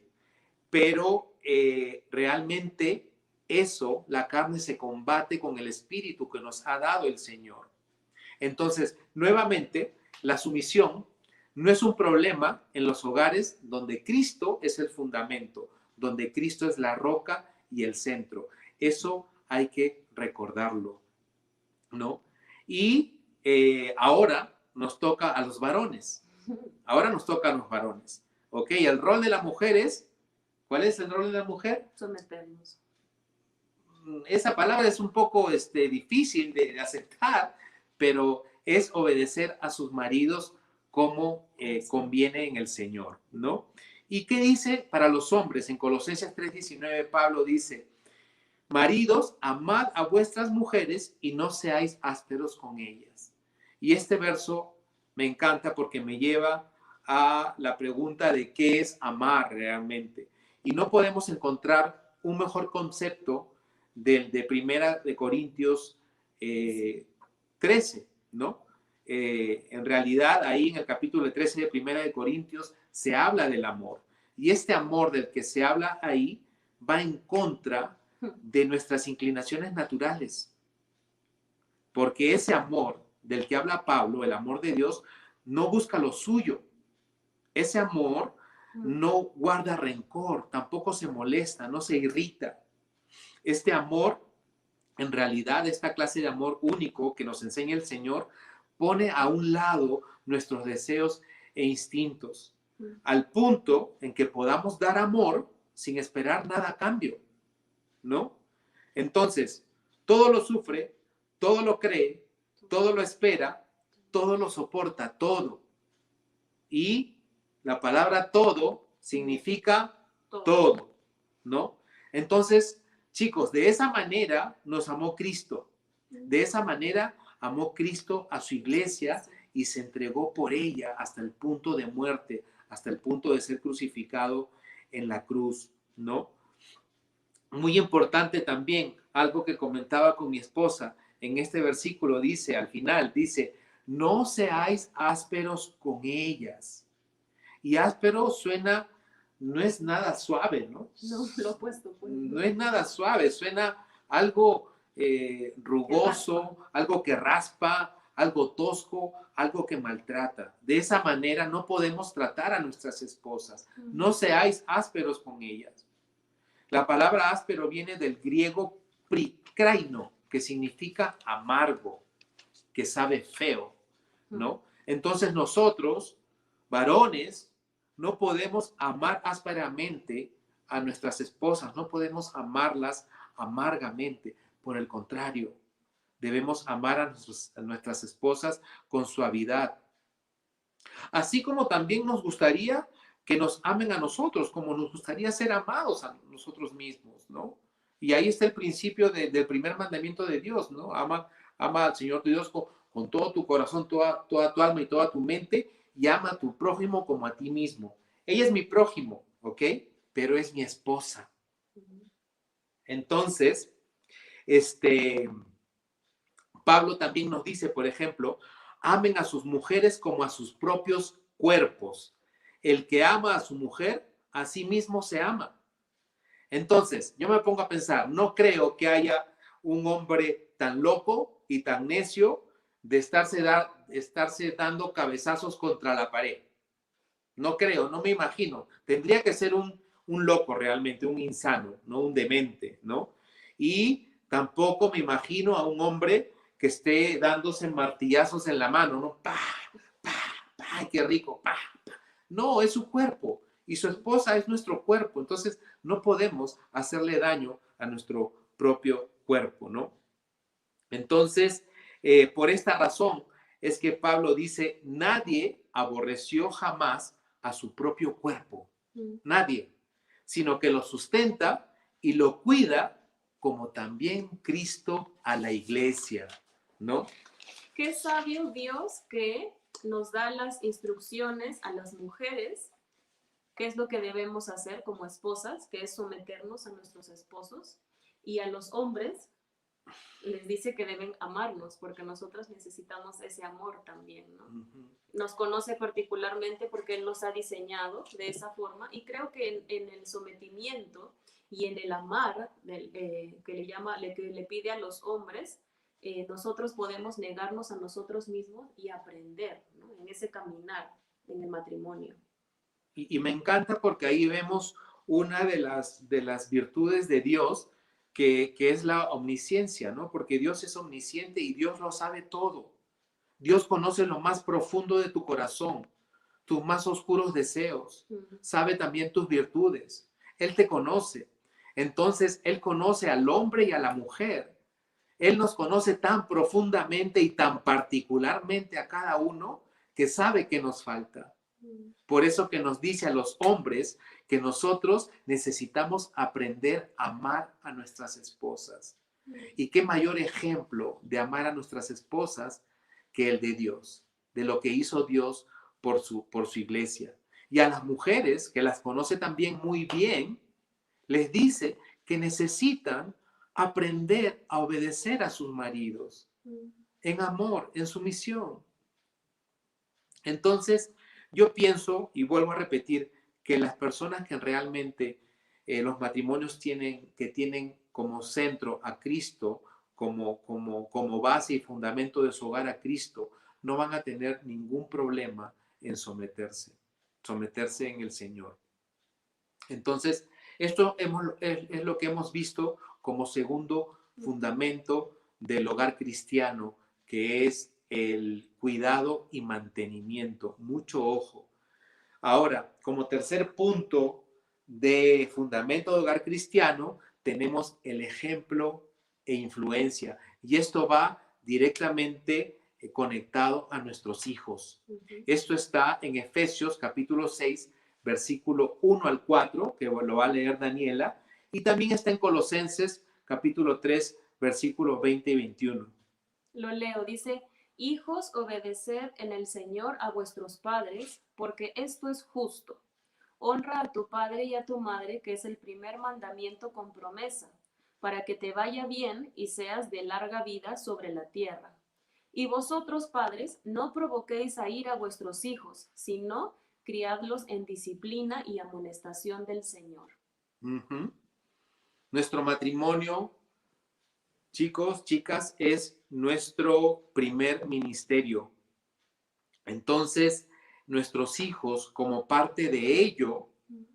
Pero realmente eso, la carne se combate con el espíritu que nos ha dado el Señor. Entonces, nuevamente, la sumisión no es un problema en los hogares donde Cristo es el fundamento, donde Cristo es la roca y el centro. Eso hay que recordarlo, ¿no? Y ahora nos toca a los varones. Ahora nos toca a los varones. ¿Ok? El rol de la mujer es, ¿cuál es el rol de la mujer? Someternos. Esa palabra es un poco difícil de aceptar, pero es obedecer a sus maridos como conviene en el Señor, ¿no? ¿Y qué dice para los hombres? En Colosenses 3:19 Pablo dice, maridos, amad a vuestras mujeres y no seáis ásperos con ellas. Y este verso me encanta porque me lleva a la pregunta de qué es amar realmente. Y no podemos encontrar un mejor concepto del de Primera de Corintios 13, ¿no? En realidad, ahí en el capítulo 13 de Primera de Corintios se habla del amor. Y este amor del que se habla ahí va en contra de nuestras inclinaciones naturales. Porque ese amor del que habla Pablo, el amor de Dios, no busca lo suyo. Ese amor no guarda rencor, tampoco se molesta, no se irrita. Este amor, en realidad, esta clase de amor único que nos enseña el Señor, pone a un lado nuestros deseos e instintos, al punto en que podamos dar amor sin esperar nada a cambio, ¿no? Entonces, todo lo sufre, todo lo cree, todo lo espera, todo lo soporta, todo. y la palabra todo significa todo, ¿no? Entonces, chicos, de esa manera nos amó Cristo. De esa manera amó Cristo a su iglesia y se entregó por ella hasta el punto de muerte, hasta el punto de ser crucificado en la cruz, ¿no? Muy importante también, algo que comentaba con mi esposa, en este versículo dice, al final, dice, no seáis ásperos con ellas. Y áspero suena, no es nada suave, ¿no? No, lo opuesto, pues. No es nada suave, suena algo rugoso, algo que raspa, algo tosco, algo que maltrata. De esa manera no podemos tratar a nuestras esposas. No seáis ásperos con ellas. La palabra áspero viene del griego prikraino, que significa amargo, que sabe feo, ¿no? Entonces nosotros, varones, no podemos amar ásperamente a nuestras esposas, no podemos amarlas amargamente. Por el contrario, debemos amar a nuestras esposas con suavidad. Así como también nos gustaría que nos amen a nosotros, como nos gustaría ser amados a nosotros mismos, ¿no? Y ahí está el principio del primer mandamiento de Dios, ¿no? Ama al Señor tu Dios con todo tu corazón, toda tu alma y toda tu mente, y ama a tu prójimo como a ti mismo. Ella es mi prójimo, ¿ok? Pero es mi esposa. Entonces, Pablo también nos dice, por ejemplo, amen a sus mujeres como a sus propios cuerpos. El que ama a su mujer, a sí mismo se ama. Entonces, yo me pongo a pensar, no creo que haya un hombre tan loco y tan necio de estarse dando cabezazos contra la pared. No creo, no me imagino. Tendría que ser un loco realmente, un insano, no un demente, ¿no? Y tampoco me imagino a un hombre que esté dándose martillazos en la mano, ¿no? ¡Pah! ¡Pah! ¡Ay, qué rico! ¡Pah! ¡Pah! No, es su cuerpo y su esposa es nuestro cuerpo. Entonces, no podemos hacerle daño a nuestro propio cuerpo, ¿no? Entonces, por esta razón es que Pablo dice, nadie aborreció jamás a su propio cuerpo, nadie, sino que lo sustenta y lo cuida como también Cristo a la iglesia, ¿no? Qué sabio Dios que nos da las instrucciones a las mujeres, qué es lo que debemos hacer como esposas, que es someternos a nuestros esposos, y a los hombres les dice que deben amarnos, porque nosotras necesitamos ese amor también, ¿no? Nos conoce particularmente porque Él nos ha diseñado de esa forma, y creo que en el sometimiento y en el amar que le pide a los hombres, nosotros podemos negarnos a nosotros mismos y aprender, ¿no? En ese caminar, en el matrimonio. Y me encanta porque ahí vemos una de las virtudes de Dios, que es la omnisciencia, ¿no? Porque Dios es omnisciente y Dios lo sabe todo. Dios conoce lo más profundo de tu corazón, tus más oscuros deseos, sabe también tus virtudes. Él te conoce. Entonces, Él conoce al hombre y a la mujer. Él nos conoce tan profundamente y tan particularmente a cada uno que sabe que nos falta. Por eso que nos dice a los hombres que nosotros necesitamos aprender a amar a nuestras esposas. Y qué mayor ejemplo de amar a nuestras esposas que el de Dios, de lo que hizo Dios por su iglesia. Y a las mujeres, que las conoce también muy bien, les dice que necesitan aprender a obedecer a sus maridos en amor, en sumisión. Entonces, yo pienso, y vuelvo a repetir, que las personas que realmente los matrimonios tienen como centro a Cristo, como base y fundamento de su hogar a Cristo, no van a tener ningún problema en someterse en el Señor. Entonces, esto es lo que hemos visto como segundo fundamento del hogar cristiano, que es el cuidado y mantenimiento. Mucho ojo. Ahora, como tercer punto de fundamento de hogar cristiano, tenemos el ejemplo e influencia. Y esto va directamente conectado a nuestros hijos. Ujú. Esto está en Efesios capítulo 6, versículo 1 al 4, que lo va a leer Daniela, y también está en Colosenses capítulo 3, versículo 20 y 21. Lo leo, dice, hijos, obedeced en el Señor a vuestros padres, porque esto es justo. Honra a tu padre y a tu madre, que es el primer mandamiento con promesa, para que te vaya bien y seas de larga vida sobre la tierra. Y vosotros, padres, no provoquéis a ir a vuestros hijos, sino criadlos en disciplina y amonestación del Señor. Ujú. Nuestro matrimonio, chicos, chicas, es nuestro primer ministerio. Entonces, nuestros hijos, como parte de ello,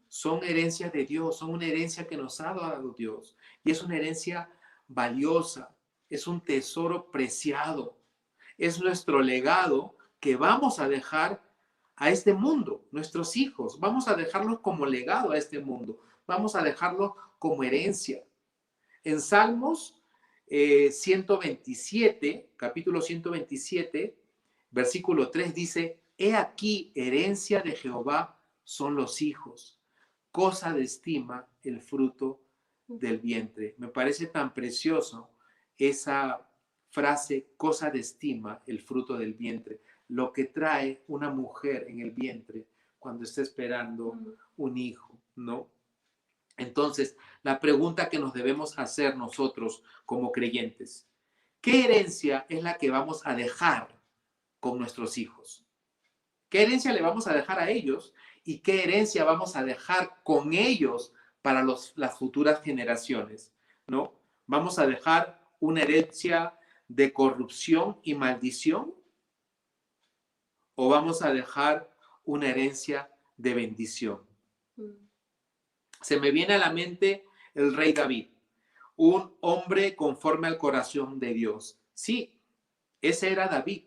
son herencia de Dios, son una herencia que nos ha dado Dios. Y es una herencia valiosa, es un tesoro preciado, es nuestro legado que vamos a dejar a este mundo, nuestros hijos. Vamos a dejarlos como legado a este mundo, vamos a dejarlos como herencia. En Salmos 127, capítulo 127, versículo 3 dice, he aquí, herencia de Jehová son los hijos, cosa de estima el fruto del vientre. Me parece tan precioso esa frase, cosa de estima el fruto del vientre, lo que trae una mujer en el vientre cuando está esperando un hijo, ¿no? Entonces, la pregunta que nos debemos hacer nosotros como creyentes, ¿qué herencia es la que vamos a dejar con nuestros hijos? ¿Qué herencia le vamos a dejar a ellos? ¿Y qué herencia vamos a dejar con ellos para las futuras generaciones? ¿No? ¿Vamos a dejar una herencia de corrupción y maldición? ¿O vamos a dejar una herencia de bendición? Se me viene a la mente el rey David, un hombre conforme al corazón de Dios. Sí, ese era David,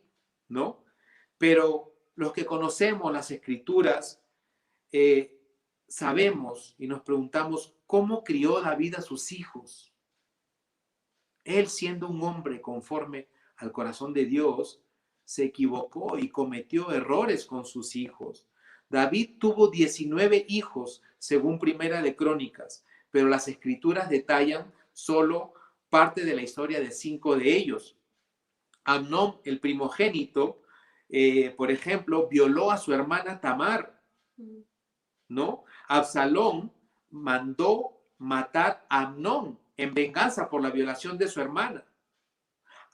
¿no? Pero los que conocemos las escrituras, sabemos y nos preguntamos cómo crió David a sus hijos. Él, siendo un hombre conforme al corazón de Dios, se equivocó y cometió errores con sus hijos. David tuvo 19 hijos, según Primera de Crónicas, pero las escrituras detallan solo parte de la historia de 5 de ellos. Amnón, el primogénito, por ejemplo, violó a su hermana Tamar, ¿no? Absalón mandó matar a Amnón en venganza por la violación de su hermana.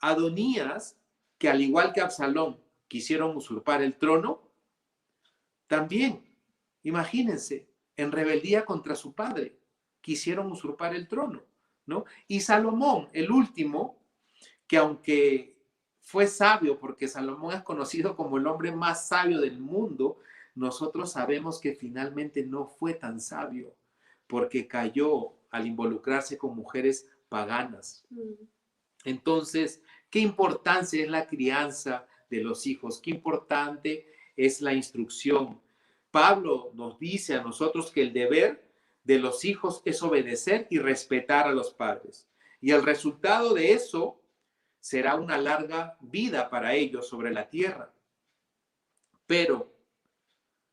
Adonías, que al igual que Absalón quisieron usurpar el trono, también, imagínense, en rebeldía contra su padre, quisieron usurpar el trono, ¿no? Y Salomón, el último, que aunque fue sabio, porque Salomón es conocido como el hombre más sabio del mundo, nosotros sabemos que finalmente no fue tan sabio, porque cayó al involucrarse con mujeres paganas. Entonces, ¿qué importancia es la crianza de los hijos? ¿Qué importante es la instrucción? Pablo nos dice a nosotros que el deber de los hijos es obedecer y respetar a los padres. Y el resultado de eso será una larga vida para ellos sobre la tierra. Pero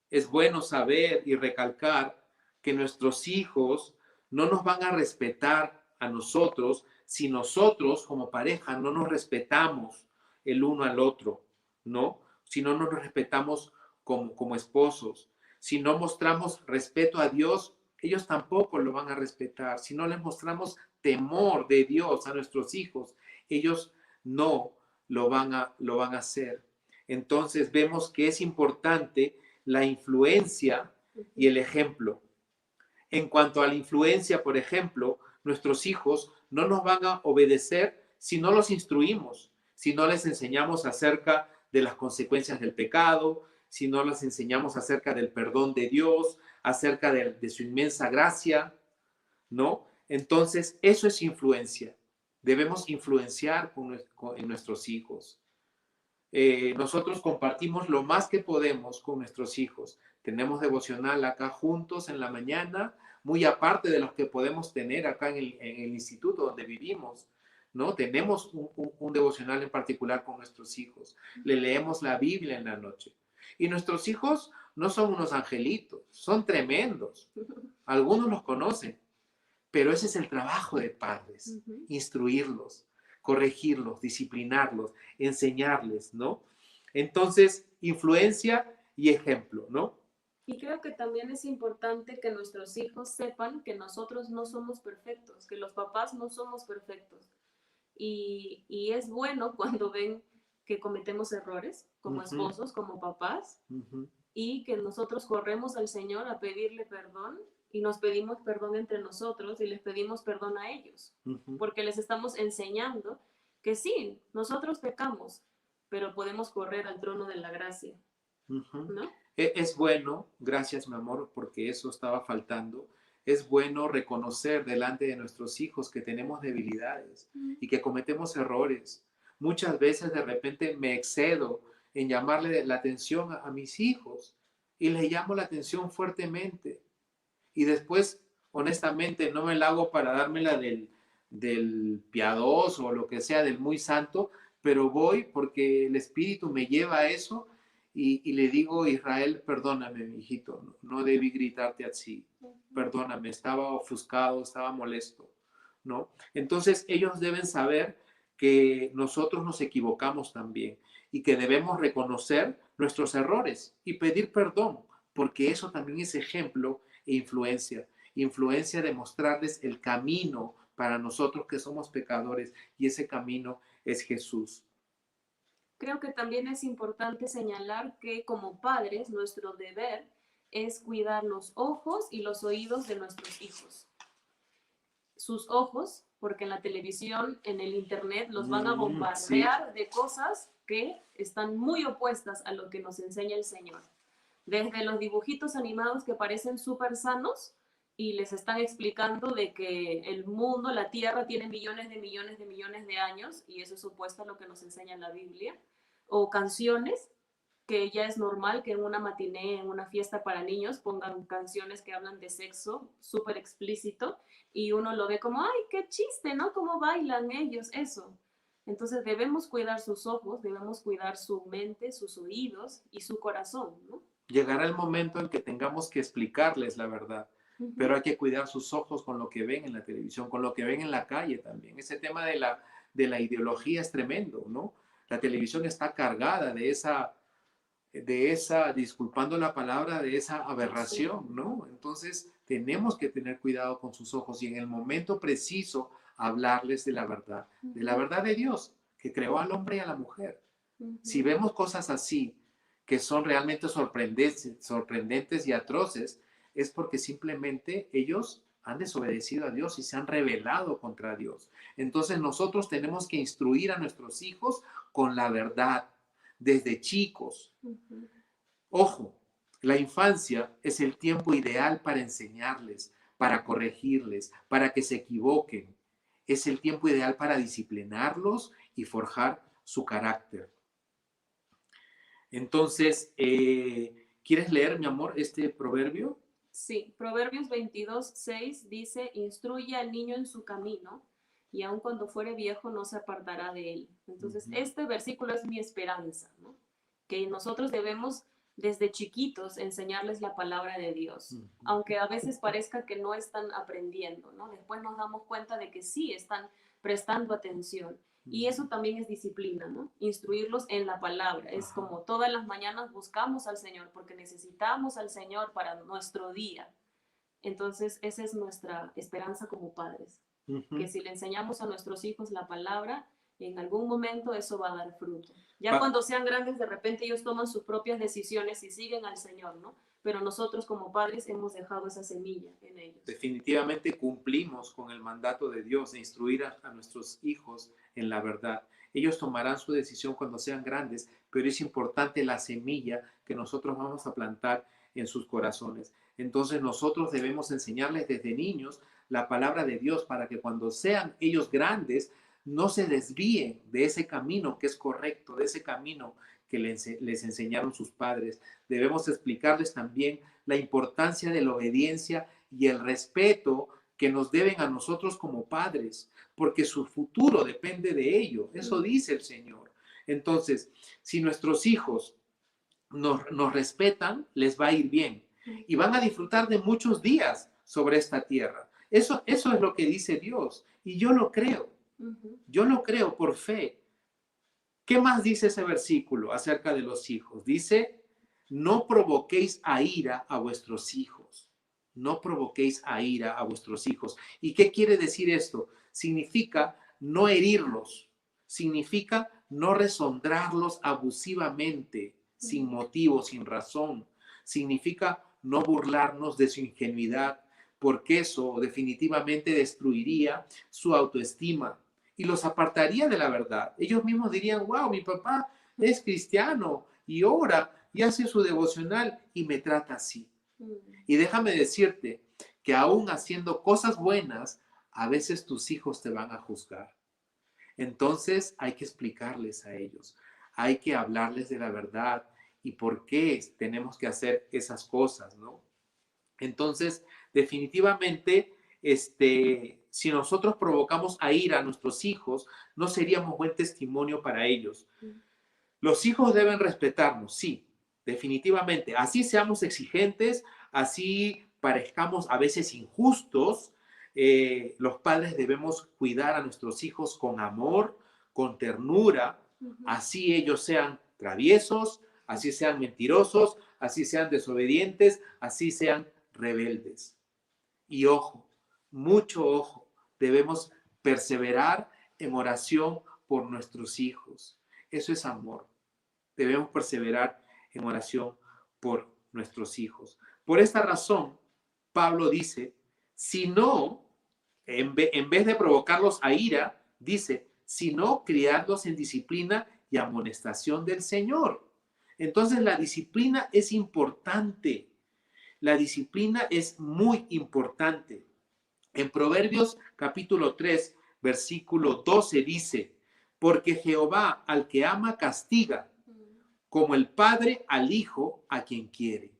es bueno saber y recalcar que nuestros hijos no nos van a respetar a nosotros si nosotros como pareja no nos respetamos el uno al otro, ¿no? Si no nos respetamos como esposos, si no mostramos respeto a Dios, ellos tampoco lo van a respetar. Si no les mostramos temor de Dios a nuestros hijos, ellos no lo van a hacer. Entonces vemos que es importante la influencia y el ejemplo. En cuanto a la influencia, por ejemplo, nuestros hijos no nos van a obedecer si no los instruimos, si no les enseñamos acerca de las consecuencias del pecado, si no les enseñamos acerca del perdón de Dios, acerca de su inmensa gracia, ¿no? Entonces, eso es influencia. Debemos influenciar en nuestros hijos. Nosotros compartimos lo más que podemos con nuestros hijos. Tenemos devocional acá juntos en la mañana, muy aparte de los que podemos tener acá en el instituto donde vivimos. ¿no? Tenemos un devocional en particular con nuestros hijos. Le leemos la Biblia en la noche. Y nuestros hijos no son unos angelitos, son tremendos. Algunos los conocen, pero ese es el trabajo de padres, instruirlos, corregirlos, disciplinarlos, enseñarles, ¿no? Entonces, influencia y ejemplo, ¿no? Y creo que también es importante que nuestros hijos sepan que nosotros no somos perfectos, que los papás no somos perfectos. Y es bueno cuando ven que cometemos errores como esposos, como papás, y que nosotros corremos al Señor a pedirle perdón y nos pedimos perdón entre nosotros y les pedimos perdón a ellos, porque les estamos enseñando que sí, nosotros pecamos, pero podemos correr al trono de la gracia, ¿no? Es bueno, gracias mi amor, porque eso estaba faltando. Es bueno reconocer delante de nuestros hijos que tenemos debilidades y que cometemos errores. Muchas veces de repente me excedo en llamarle la atención a mis hijos y les llamo la atención fuertemente. Y después, honestamente, no me la hago para dármela del piadoso o lo que sea, del muy santo, pero voy porque el Espíritu me lleva a eso y le digo, Israel, perdóname, mi hijito, no debí gritarte así, perdóname, estaba ofuscado, estaba molesto, ¿no? Entonces ellos deben saber que nosotros nos equivocamos también y que debemos reconocer nuestros errores y pedir perdón, porque eso también es ejemplo e influencia de mostrarles el camino para nosotros que somos pecadores, y ese camino es Jesús. Creo que también es importante señalar que como padres nuestro deber es cuidar los ojos y los oídos de nuestros hijos. Sus ojos, porque en la televisión, en el internet, los van a bombardear de cosas que están muy opuestas a lo que nos enseña el Señor. Desde los dibujitos animados que parecen súper sanos y les están explicando de que el mundo, la Tierra, tiene millones de millones de millones de años, y eso es opuesto a lo que nos enseña la Biblia, o canciones que ya es normal que en una matiné, en una fiesta para niños, pongan canciones que hablan de sexo súper explícito y uno lo ve como, ay, qué chiste, ¿no? ¿Cómo bailan ellos? Eso. Entonces debemos cuidar sus ojos, debemos cuidar su mente, sus oídos y su corazón, ¿no? Llegará el momento en que tengamos que explicarles la verdad, pero hay que cuidar sus ojos con lo que ven en la televisión, con lo que ven en la calle también. Ese tema de la ideología es tremendo, ¿no? La televisión está cargada de esa, disculpando la palabra, de esa aberración, ¿no? Entonces tenemos que tener cuidado con sus ojos y en el momento preciso hablarles de la verdad de Dios, que creó al hombre y a la mujer. Si vemos cosas así, que son realmente sorprendentes y atroces, es porque simplemente ellos han desobedecido a Dios y se han rebelado contra Dios. Entonces nosotros tenemos que instruir a nuestros hijos con la verdad desde chicos. Ojo, la infancia es el tiempo ideal para enseñarles, para corregirles, para que se equivoquen. Es el tiempo ideal para disciplinarlos y forjar su carácter. Entonces, ¿quieres leer, mi amor, este proverbio? Sí, Proverbios 22:6 dice, instruye al niño en su camino y aun cuando fuere viejo no se apartará de él. Entonces, este versículo es mi esperanza, ¿no? Que nosotros debemos desde chiquitos enseñarles la palabra de Dios, aunque a veces parezca que no están aprendiendo, ¿no? Después nos damos cuenta de que sí están prestando atención. Y eso también es disciplina, ¿no? Instruirlos en la palabra. Es como todas las mañanas buscamos al Señor porque necesitamos al Señor para nuestro día. Entonces, esa es nuestra esperanza como padres. Que si le enseñamos a nuestros hijos la palabra, en algún momento eso va a dar fruto. Ya cuando sean grandes, de repente ellos toman sus propias decisiones y siguen al Señor, ¿no? Pero nosotros como padres hemos dejado esa semilla en ellos. Definitivamente cumplimos con el mandato de Dios de instruir a nuestros hijos en la verdad. Ellos tomarán su decisión cuando sean grandes, pero es importante la semilla que nosotros vamos a plantar en sus corazones. Entonces nosotros debemos enseñarles desde niños la palabra de Dios para que cuando sean ellos grandes no se desvíen de ese camino que es correcto, de ese camino que les enseñaron sus padres. Debemos explicarles también la importancia de la obediencia y el respeto que nos deben a nosotros como padres, porque su futuro depende de ello. Eso dice el Señor. Entonces, si nuestros hijos nos respetan, les va a ir bien y van a disfrutar de muchos días sobre esta tierra. Eso es lo que dice Dios y yo lo creo. Yo lo creo por fe. ¿Qué más dice ese versículo acerca de los hijos? Dice, no provoquéis a ira a vuestros hijos. No provoquéis a ira a vuestros hijos. ¿Y qué quiere decir esto? Significa no herirlos. Significa no resondrarlos abusivamente, sin motivo, sin razón. Significa no burlarnos de su ingenuidad, porque eso definitivamente destruiría su autoestima y los apartaría de la verdad. Ellos mismos dirían, wow, mi papá es cristiano y ora y hace su devocional y me trata así. Y déjame decirte que aún haciendo cosas buenas, a veces tus hijos te van a juzgar. Entonces hay que explicarles a ellos, hay que hablarles de la verdad y por qué tenemos que hacer esas cosas, ¿no? Entonces, definitivamente, si nosotros provocamos a ira a nuestros hijos, no seríamos buen testimonio para ellos. Los hijos deben respetarnos, sí, definitivamente. Así seamos exigentes, así parezcamos a veces injustos, los padres debemos cuidar a nuestros hijos con amor, con ternura, así ellos sean traviesos, así sean mentirosos, así sean desobedientes, así sean rebeldes. Y ojo, mucho ojo, debemos perseverar en oración por nuestros hijos. Eso es amor. Debemos perseverar en oración por nuestros hijos. Por esta razón, Pablo dice, si no, en vez de provocarlos a ira, dice, sino criarlos en disciplina y amonestación del Señor. Entonces la disciplina es importante. La disciplina es muy importante. En Proverbios capítulo 3, versículo 12 dice, porque Jehová al que ama castiga, como el padre al hijo a quien quiere.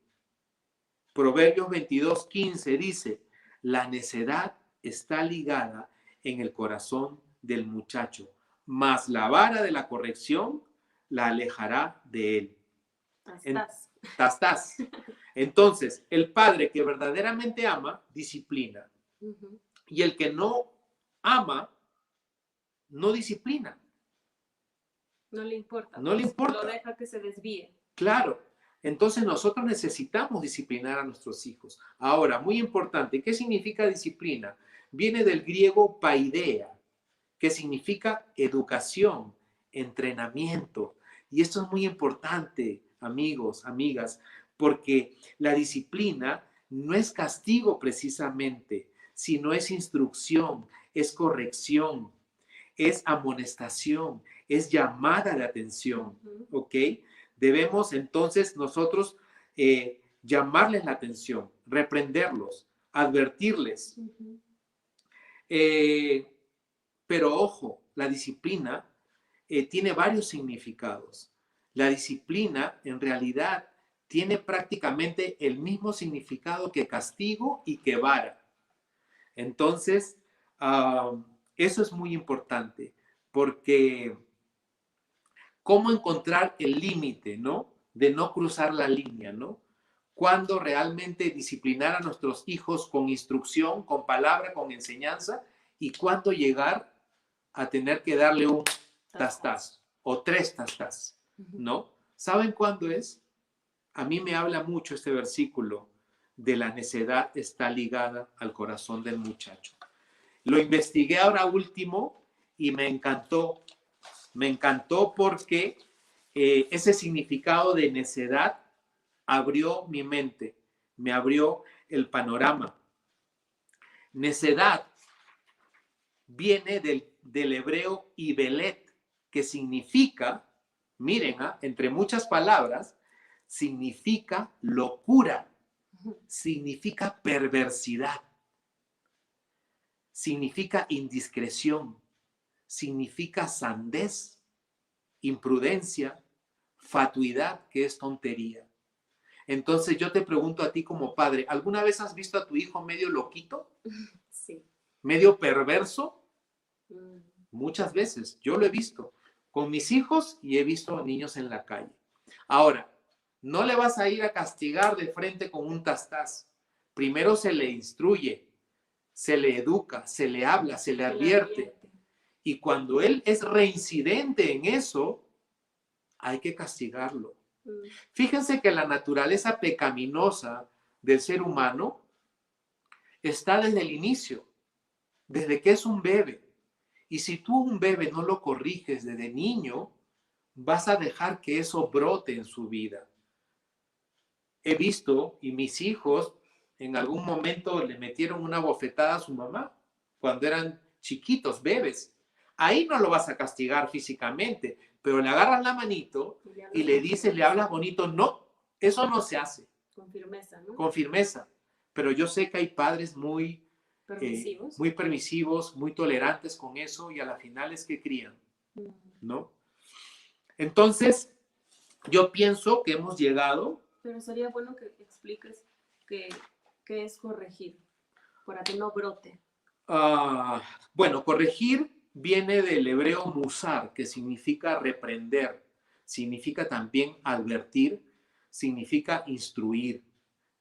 Proverbios 22, 15 dice, la necedad está ligada en el corazón del muchacho, mas la vara de la corrección la alejará de él. Tastás. Entonces, el padre que verdaderamente ama, disciplina. Y el que no ama, no disciplina. No le importa. No le importa. Lo deja que se desvíe. Claro. Entonces nosotros necesitamos disciplinar a nuestros hijos. Ahora, muy importante, ¿qué significa disciplina? Viene del griego paideia, que significa educación, entrenamiento. Y esto es muy importante, amigos, amigas, porque la disciplina no es castigo precisamente, sino es instrucción, es corrección, es amonestación, es llamada de atención, ¿ok? Debemos entonces nosotros llamarles la atención, reprenderlos, advertirles. Pero ojo, la disciplina tiene varios significados. La disciplina en realidad tiene prácticamente el mismo significado que castigo y que vara. Entonces, eso es muy importante, porque ¿cómo encontrar el límite, ¿no? De no cruzar la línea, ¿no? Cuando realmente disciplinar a nuestros hijos con instrucción, con palabra, con enseñanza, y cuándo llegar a tener que darle un tastaz o 3 tastaz, ¿no? ¿Saben cuándo es? A mí me habla mucho este versículo de la necedad está ligada al corazón del muchacho. Lo investigué ahora último y me encantó. Me encantó porque ese significado de necedad abrió mi mente, me abrió el panorama. Necedad viene del hebreo ibelet, que significa, miren, entre muchas palabras, significa locura, significa perversidad, significa indiscreción, significa sandez, imprudencia, fatuidad, que es tontería. Entonces yo te pregunto a ti como padre, ¿alguna vez has visto a tu hijo medio loquito? Sí. ¿Medio perverso? Mm. Muchas veces, yo lo he visto con mis hijos y he visto niños en la calle. Ahora, no le vas a ir a castigar de frente con un tastaz. Primero se le instruye, se le educa, se le habla, se le advierte. Y cuando él es reincidente en eso, hay que castigarlo. Fíjense que la naturaleza pecaminosa del ser humano está desde el inicio, desde que es un bebé. Y si tú un bebé no lo corriges desde niño, vas a dejar que eso brote en su vida. He visto, y mis hijos en algún momento le metieron una bofetada a su mamá cuando eran chiquitos, bebés. Ahí no lo vas a castigar físicamente, pero le agarras la manito y le dices, le hablas bonito. No, eso no se hace. Con firmeza, ¿no? Con firmeza. Pero yo sé que hay padres muy permisivos, muy tolerantes con eso, y a la final es que crían, ¿no? Entonces, yo pienso que hemos llegado. Pero sería bueno que expliques qué es corregir, para que no brote. Bueno, corregir viene del hebreo musar, que significa reprender, significa también advertir, significa instruir,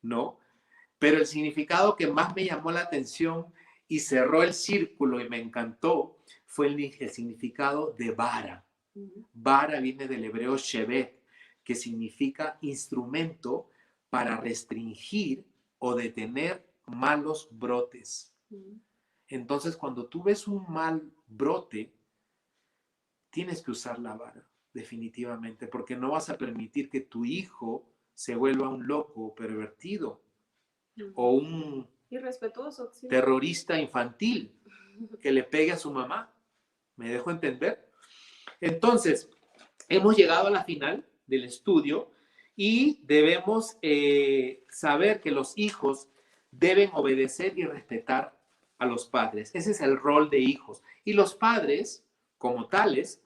¿no? Pero el significado que más me llamó la atención y cerró el círculo y me encantó fue el significado de vara. Vara viene del hebreo shevet, que significa instrumento para restringir o detener malos brotes. Entonces, cuando tú ves un mal brote, tienes que usar la vara, definitivamente, porque no vas a permitir que tu hijo se vuelva un loco pervertido o un irrespetuoso, sí, terrorista infantil que le pegue a su mamá. ¿Me dejo entender? Entonces, hemos llegado a la final del estudio y debemos saber que los hijos deben obedecer y respetar a los padres. Ese es el rol de hijos. Y los padres, como tales,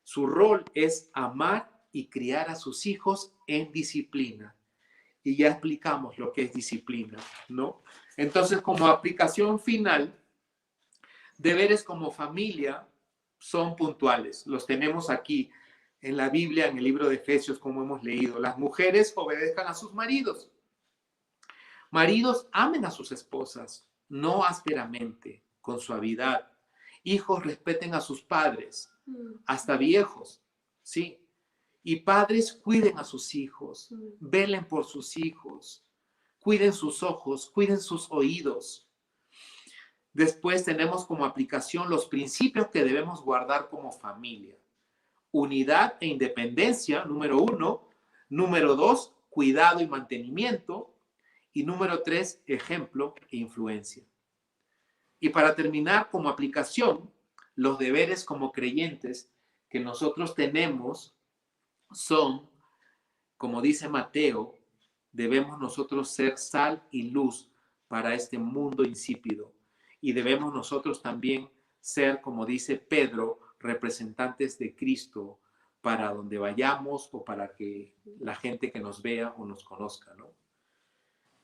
su rol es amar y criar a sus hijos en disciplina. Y ya explicamos lo que es disciplina, ¿no? Entonces, como aplicación final, deberes como familia son puntuales. Los tenemos aquí en la Biblia, en el libro de Efesios, como hemos leído. Las mujeres obedezcan a sus maridos. Maridos, amen a sus esposas, no ásperamente, con suavidad. Hijos, respeten a sus padres, hasta viejos, ¿sí? Y padres, cuiden a sus hijos, velen por sus hijos, cuiden sus ojos, cuiden sus oídos. Después tenemos como aplicación los principios que debemos guardar como familia. Unidad e independencia, número 1. Número 2, cuidado y mantenimiento. Y número 3, ejemplo e influencia. Y para terminar, como aplicación, los deberes como creyentes que nosotros tenemos son, como dice Mateo, debemos nosotros ser sal y luz para este mundo insípido. Y debemos nosotros también ser, como dice Pedro, representantes de Cristo para donde vayamos o para que la gente que nos vea o nos conozca, ¿no?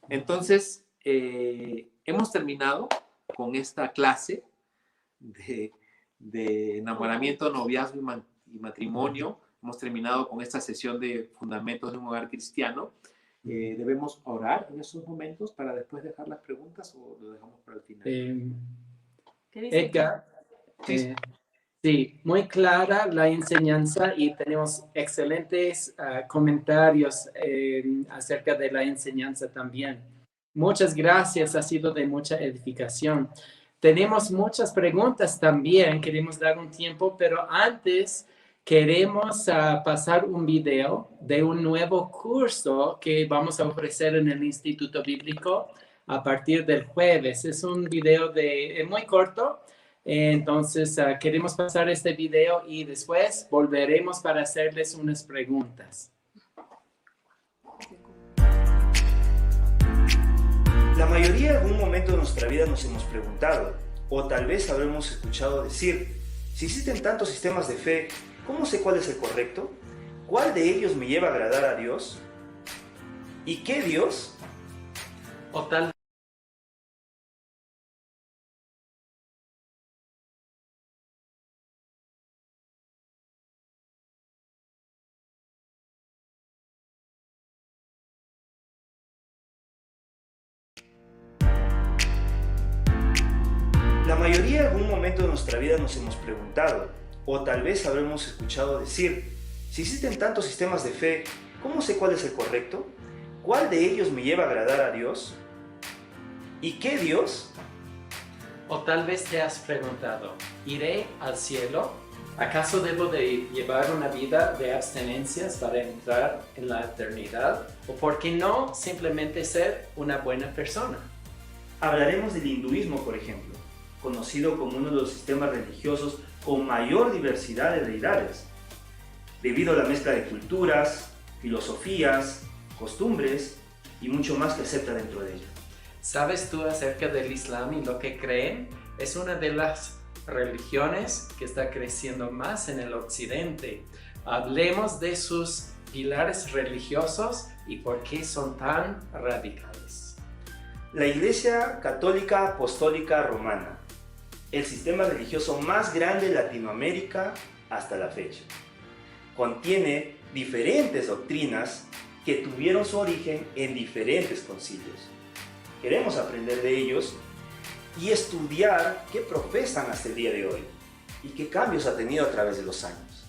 Entonces, hemos terminado con esta clase de enamoramiento, noviazgo y matrimonio. Hemos terminado con esta sesión de fundamentos de un hogar cristiano. ¿Debemos orar en esos momentos para después dejar las preguntas o lo dejamos para el final? Edgar, sí, muy clara la enseñanza y tenemos excelentes comentarios acerca de la enseñanza también. Muchas gracias, ha sido de mucha edificación. Tenemos muchas preguntas también, queremos dar un tiempo, pero antes queremos pasar un video de un nuevo curso que vamos a ofrecer en el Instituto Bíblico a partir del jueves. Es un video muy corto, entonces queremos pasar este video y después volveremos para hacerles unas preguntas. La mayoría en algún momento de nuestra vida nos hemos preguntado, o tal vez habremos escuchado decir, si existen tantos sistemas de fe, ¿cómo sé cuál es el correcto? ¿Cuál de ellos me lleva a agradar a Dios? ¿Y qué Dios? O tal La mayoría en algún momento de nuestra vida nos hemos preguntado, o tal vez habremos escuchado decir, si existen tantos sistemas de fe, ¿cómo sé cuál es el correcto? ¿Cuál de ellos me lleva a agradar a Dios? ¿Y qué Dios? O tal vez te has preguntado, ¿iré al cielo? ¿Acaso debo de llevar una vida de abstenencias para entrar en la eternidad? ¿O por qué no simplemente ser una buena persona? Hablaremos del hinduismo, por ejemplo, conocido como uno de los sistemas religiosos con mayor diversidad de deidades, debido a la mezcla de culturas, filosofías, costumbres y mucho más que acepta dentro de ella. ¿Sabes tú acerca del Islam y lo que creen? Es una de las religiones que está creciendo más en el occidente. Hablemos de sus pilares religiosos y por qué son tan radicales. La Iglesia Católica Apostólica Romana, el sistema religioso más grande de Latinoamérica hasta la fecha, contiene diferentes doctrinas que tuvieron su origen en diferentes concilios. Queremos aprender de ellos y estudiar qué profesan hasta el día de hoy y qué cambios ha tenido a través de los años.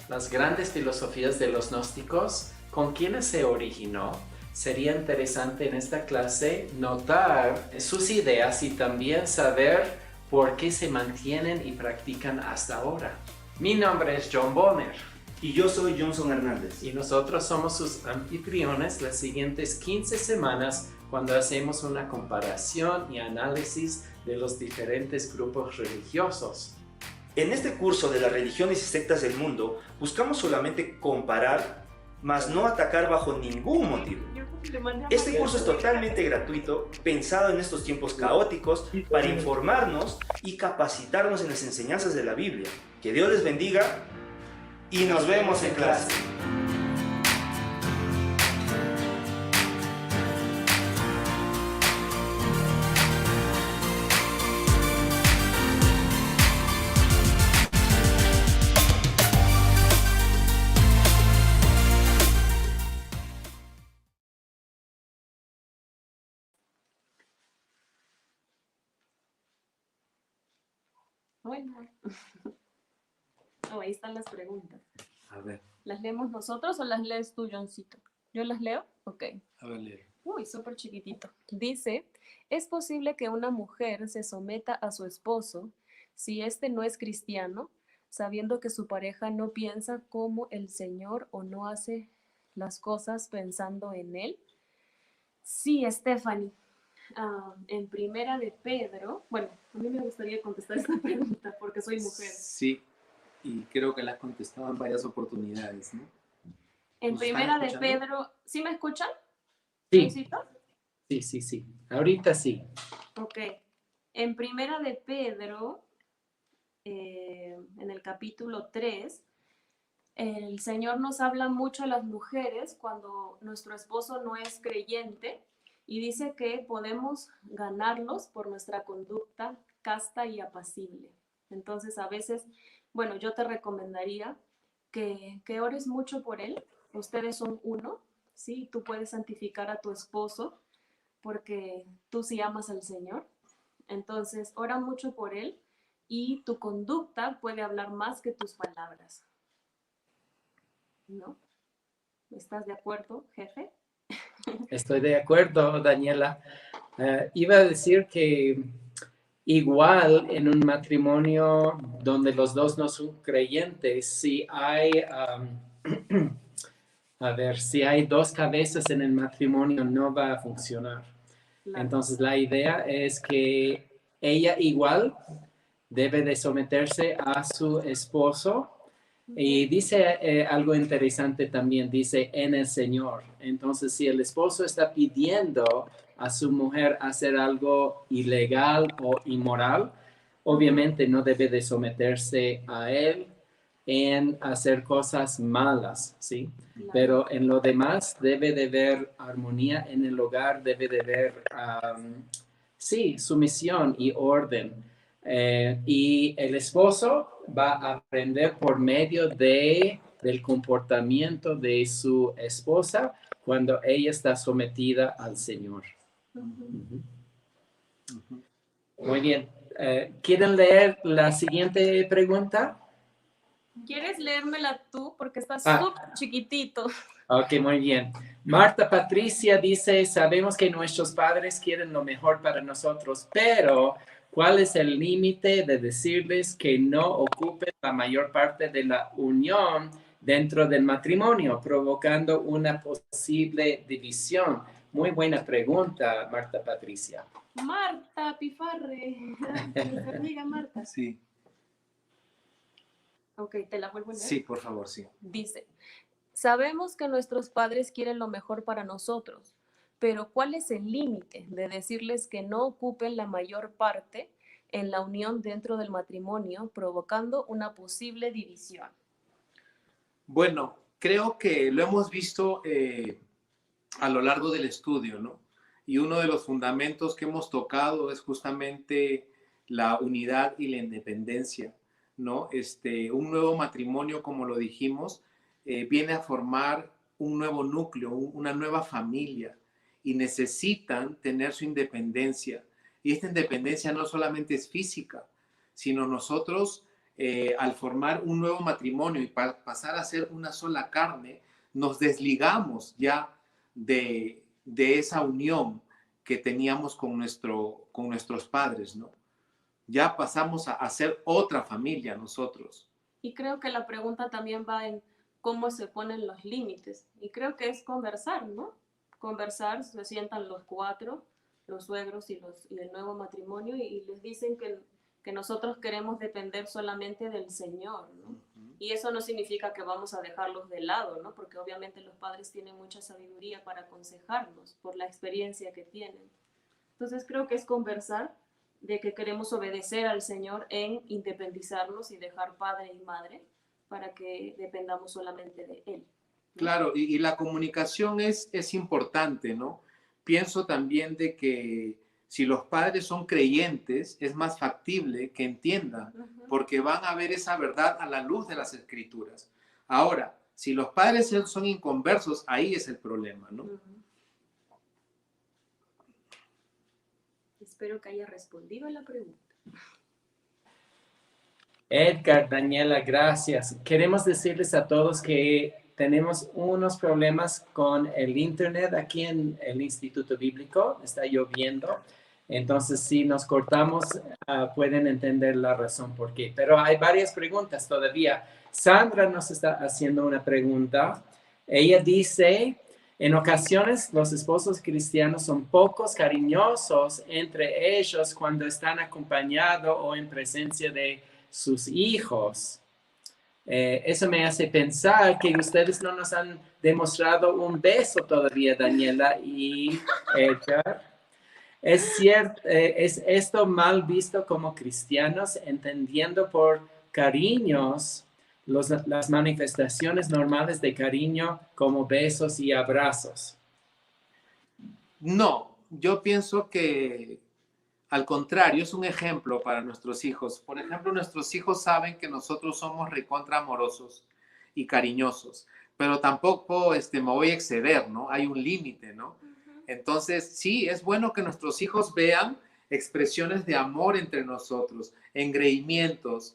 Las grandes filosofías de los gnósticos, ¿con quiénes se originó? Sería interesante en esta clase notar sus ideas y también saber por qué se mantienen y practican hasta ahora. Mi nombre es John Bonner. Y yo soy Johnson Hernández. Y nosotros somos sus anfitriones las siguientes 15 semanas cuando hacemos una comparación y análisis de los diferentes grupos religiosos. En este curso de las religiones y sectas del mundo, buscamos solamente comparar, mas no atacar bajo ningún motivo. Este curso es totalmente gratuito, pensado en estos tiempos caóticos para informarnos y capacitarnos en las enseñanzas de la Biblia. Que Dios les bendiga y nos vemos en clase. Bueno. Oh, ahí están las preguntas. A ver, ¿Las leemos nosotros o las lees tú, Johncito? ¿Yo las leo? Ok. a ver, lee. Uy, súper chiquitito. Dice, ¿es posible que una mujer se someta a su esposo si éste no es cristiano, sabiendo que su pareja no piensa como el Señor o no hace las cosas pensando en él? Sí, Stephanie. En Primera de Pedro, bueno, a mí me gustaría contestar esta pregunta porque soy mujer. Sí, y creo que la has contestado en varias oportunidades, ¿no? En ¿Nos Primera están de escuchando? Pedro, ¿sí me escuchan? Sí, ¿Johncito? sí. Ahorita sí. Ok. En Primera de Pedro, en el capítulo 3, el Señor nos habla mucho a las mujeres cuando nuestro esposo no es creyente y dice que podemos ganarlos por nuestra conducta casta y apacible. Entonces, a veces, bueno, yo te recomendaría que ores mucho por él. Ustedes son uno, ¿sí? Tú puedes santificar a tu esposo porque tú sí amas al Señor. Entonces, ora mucho por él y tu conducta puede hablar más que tus palabras. ¿No? ¿Estás de acuerdo, jefe? Estoy de acuerdo, Daniela. Iba a decir que igual en un matrimonio donde los dos no son creyentes, si hay, si hay dos cabezas en el matrimonio, no va a funcionar. Claro. Entonces, la idea es que ella igual debe de someterse a su esposo. Y dice algo interesante también, dice en el Señor. Entonces, si el esposo está pidiendo a su mujer hacer algo ilegal o inmoral, obviamente no debe de someterse a él, en hacer cosas malas, ¿sí? Claro. Pero en lo demás debe de haber armonía en el hogar, debe de haber, sí, sumisión y orden. Y el esposo va a aprender por medio del comportamiento de su esposa cuando ella está sometida al Señor. Ujú. Ujú. Muy bien. ¿Quieren leer la siguiente pregunta? ¿Quieres leérmela tú? Porque está Ah. súper chiquitito. Ok, muy bien. Marta Patricia dice, sabemos que nuestros padres quieren lo mejor para nosotros, pero ¿cuál es el límite de decirles que no ocupen la mayor parte de la unión dentro del matrimonio, provocando una posible división? Muy buena pregunta, Marta Patricia. Marta Pifarre. Nuestra amiga Marta. Sí, Ok, te la vuelvo a leer. sí, por favor, sí. Dice, sabemos que nuestros padres quieren lo mejor para nosotros, pero ¿cuál es el límite de decirles que no ocupen la mayor parte en la unión dentro del matrimonio, provocando una posible división? Bueno, creo que lo hemos visto a lo largo del estudio, ¿no? Y uno de los fundamentos que hemos tocado es justamente la unidad y la independencia, ¿no? Un nuevo matrimonio, como lo dijimos, viene a formar un nuevo núcleo, una nueva familia, y necesitan tener su independencia. Y esta independencia no solamente es física, sino nosotros, al formar un nuevo matrimonio y pasar a ser una sola carne, nos desligamos ya de esa unión que teníamos con nuestros padres, ¿no? Ya pasamos a ser otra familia nosotros. Y creo que la pregunta también va en cómo se ponen los límites. Y creo que es conversar, ¿no? Conversar, se sientan los cuatro, los suegros y el nuevo matrimonio, y les dicen que nosotros queremos depender solamente del Señor, ¿no? Y eso no significa que vamos a dejarlos de lado, ¿no? Porque obviamente los padres tienen mucha sabiduría para aconsejarnos por la experiencia que tienen. Entonces creo que es conversar de que queremos obedecer al Señor en independizarnos y dejar padre y madre para que dependamos solamente de Él, ¿no? Claro, y la comunicación es importante, ¿no? Pienso también de que si los padres son creyentes, es más factible que entiendan, porque van a ver esa verdad a la luz de las escrituras. Ahora, si los padres son inconversos, ahí es el problema, ¿no? Espero que haya respondido a la pregunta. Edgar, Daniela, gracias. Queremos decirles a todos que tenemos unos problemas con el internet aquí en el Instituto Bíblico. Está lloviendo. Entonces, si nos cortamos, pueden entender la razón por qué. Pero hay varias preguntas todavía. Sandra nos está haciendo una pregunta. Ella dice, en ocasiones los esposos cristianos son pocos cariñosos entre ellos cuando están acompañados o en presencia de sus hijos. Eso me hace pensar que ustedes no nos han demostrado un beso todavía, Daniela y Edgar. Es cierto, es esto mal visto como cristianos, entendiendo por cariños las manifestaciones normales de cariño como besos y abrazos. No, yo pienso que al contrario, es un ejemplo para nuestros hijos. Por ejemplo, nuestros hijos saben que nosotros somos recontra amorosos y cariñosos, pero tampoco me voy a exceder, ¿no? Hay un límite, ¿no? Entonces, sí, es bueno que nuestros hijos vean expresiones de amor entre nosotros, engreimientos,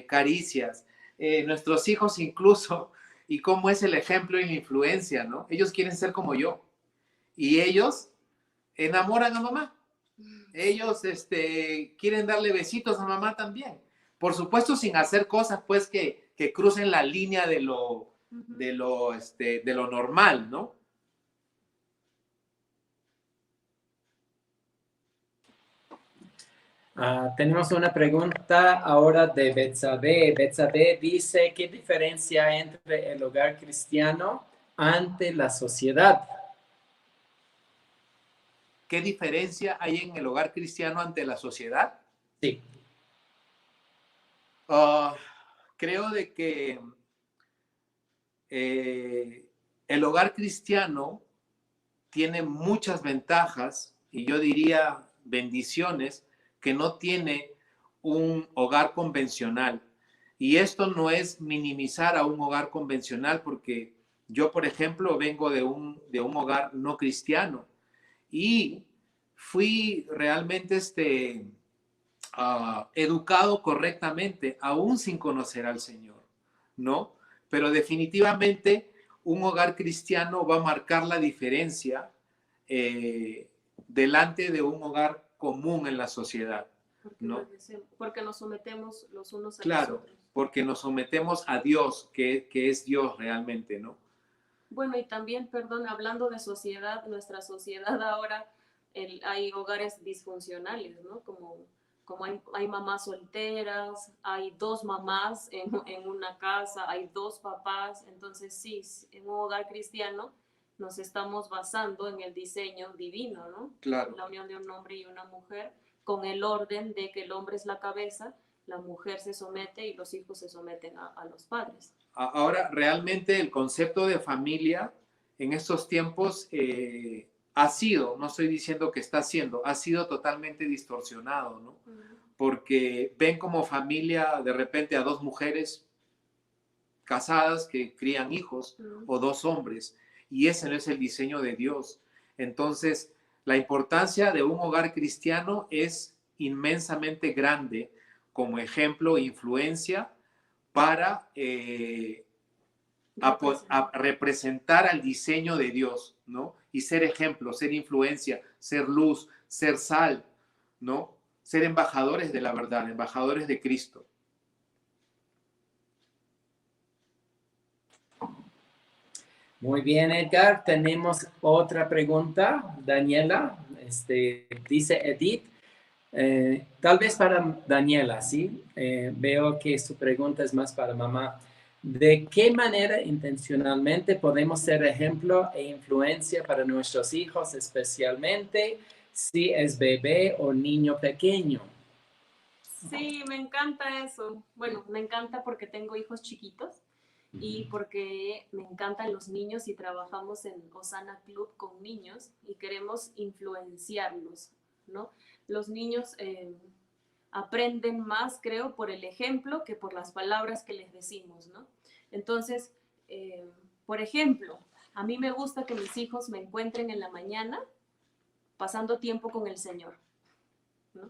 caricias. Nuestros hijos incluso, y cómo es el ejemplo y la influencia, ¿no? Ellos quieren ser como yo y ellos enamoran a mamá. Ellos quieren darle besitos a mamá también. Por supuesto, sin hacer cosas pues que crucen la línea de lo normal, ¿no? Tenemos una pregunta ahora de Betsabe. Betsabe dice, ¿qué diferencia hay entre el hogar cristiano ante la sociedad? ¿Qué diferencia hay en el hogar cristiano ante la sociedad? Sí. creo de que el hogar cristiano tiene muchas ventajas y yo diría bendiciones que no tiene un hogar convencional. Y esto no es minimizar a un hogar convencional, porque yo, por ejemplo, vengo de un hogar no cristiano y fui realmente educado correctamente, aún sin conocer al Señor, ¿no? Pero definitivamente un hogar cristiano va a marcar la diferencia delante de un hogar común en la sociedad, ¿no? Porque nos sometemos los unos a Claro, los otros. porque nos sometemos a Dios, que es Dios realmente, ¿no? Bueno, y también, perdón, hablando de sociedad, nuestra sociedad ahora, hay hogares disfuncionales, ¿no? Como hay mamás solteras, hay dos mamás en una casa, hay dos papás. Entonces, sí, en un hogar cristiano nos estamos basando en el diseño divino, ¿no? Claro. La unión de un hombre y una mujer, con el orden de que el hombre es la cabeza, la mujer se somete y los hijos se someten a los padres. Ahora, realmente el concepto de familia en estos tiempos ha sido, no estoy diciendo que está siendo, ha sido totalmente distorsionado, ¿no? Porque ven como familia de repente a dos mujeres casadas que crían hijos o dos hombres, y ese no es el diseño de Dios. Entonces, la importancia de un hogar cristiano es inmensamente grande como ejemplo e influencia para representar al diseño de Dios, ¿no? Y ser ejemplo, ser influencia, ser luz, ser sal, ¿no? Ser embajadores de la verdad, embajadores de Cristo. Muy bien, Edgar. Tenemos otra pregunta, Daniela. Dice Edith, tal vez para Daniela, ¿sí? Veo que su pregunta es más para mamá. ¿De qué manera intencionalmente podemos ser ejemplo e influencia para nuestros hijos, especialmente si es bebé o niño pequeño? Sí, me encanta eso. Bueno, me encanta porque tengo hijos chiquitos y porque me encantan los niños y trabajamos en Osana Club con niños y queremos influenciarlos, ¿no? Los niños aprenden más, creo, por el ejemplo que por las palabras que les decimos, ¿no? Entonces, por ejemplo, a mí me gusta que mis hijos me encuentren en la mañana pasando tiempo con el Señor, ¿no?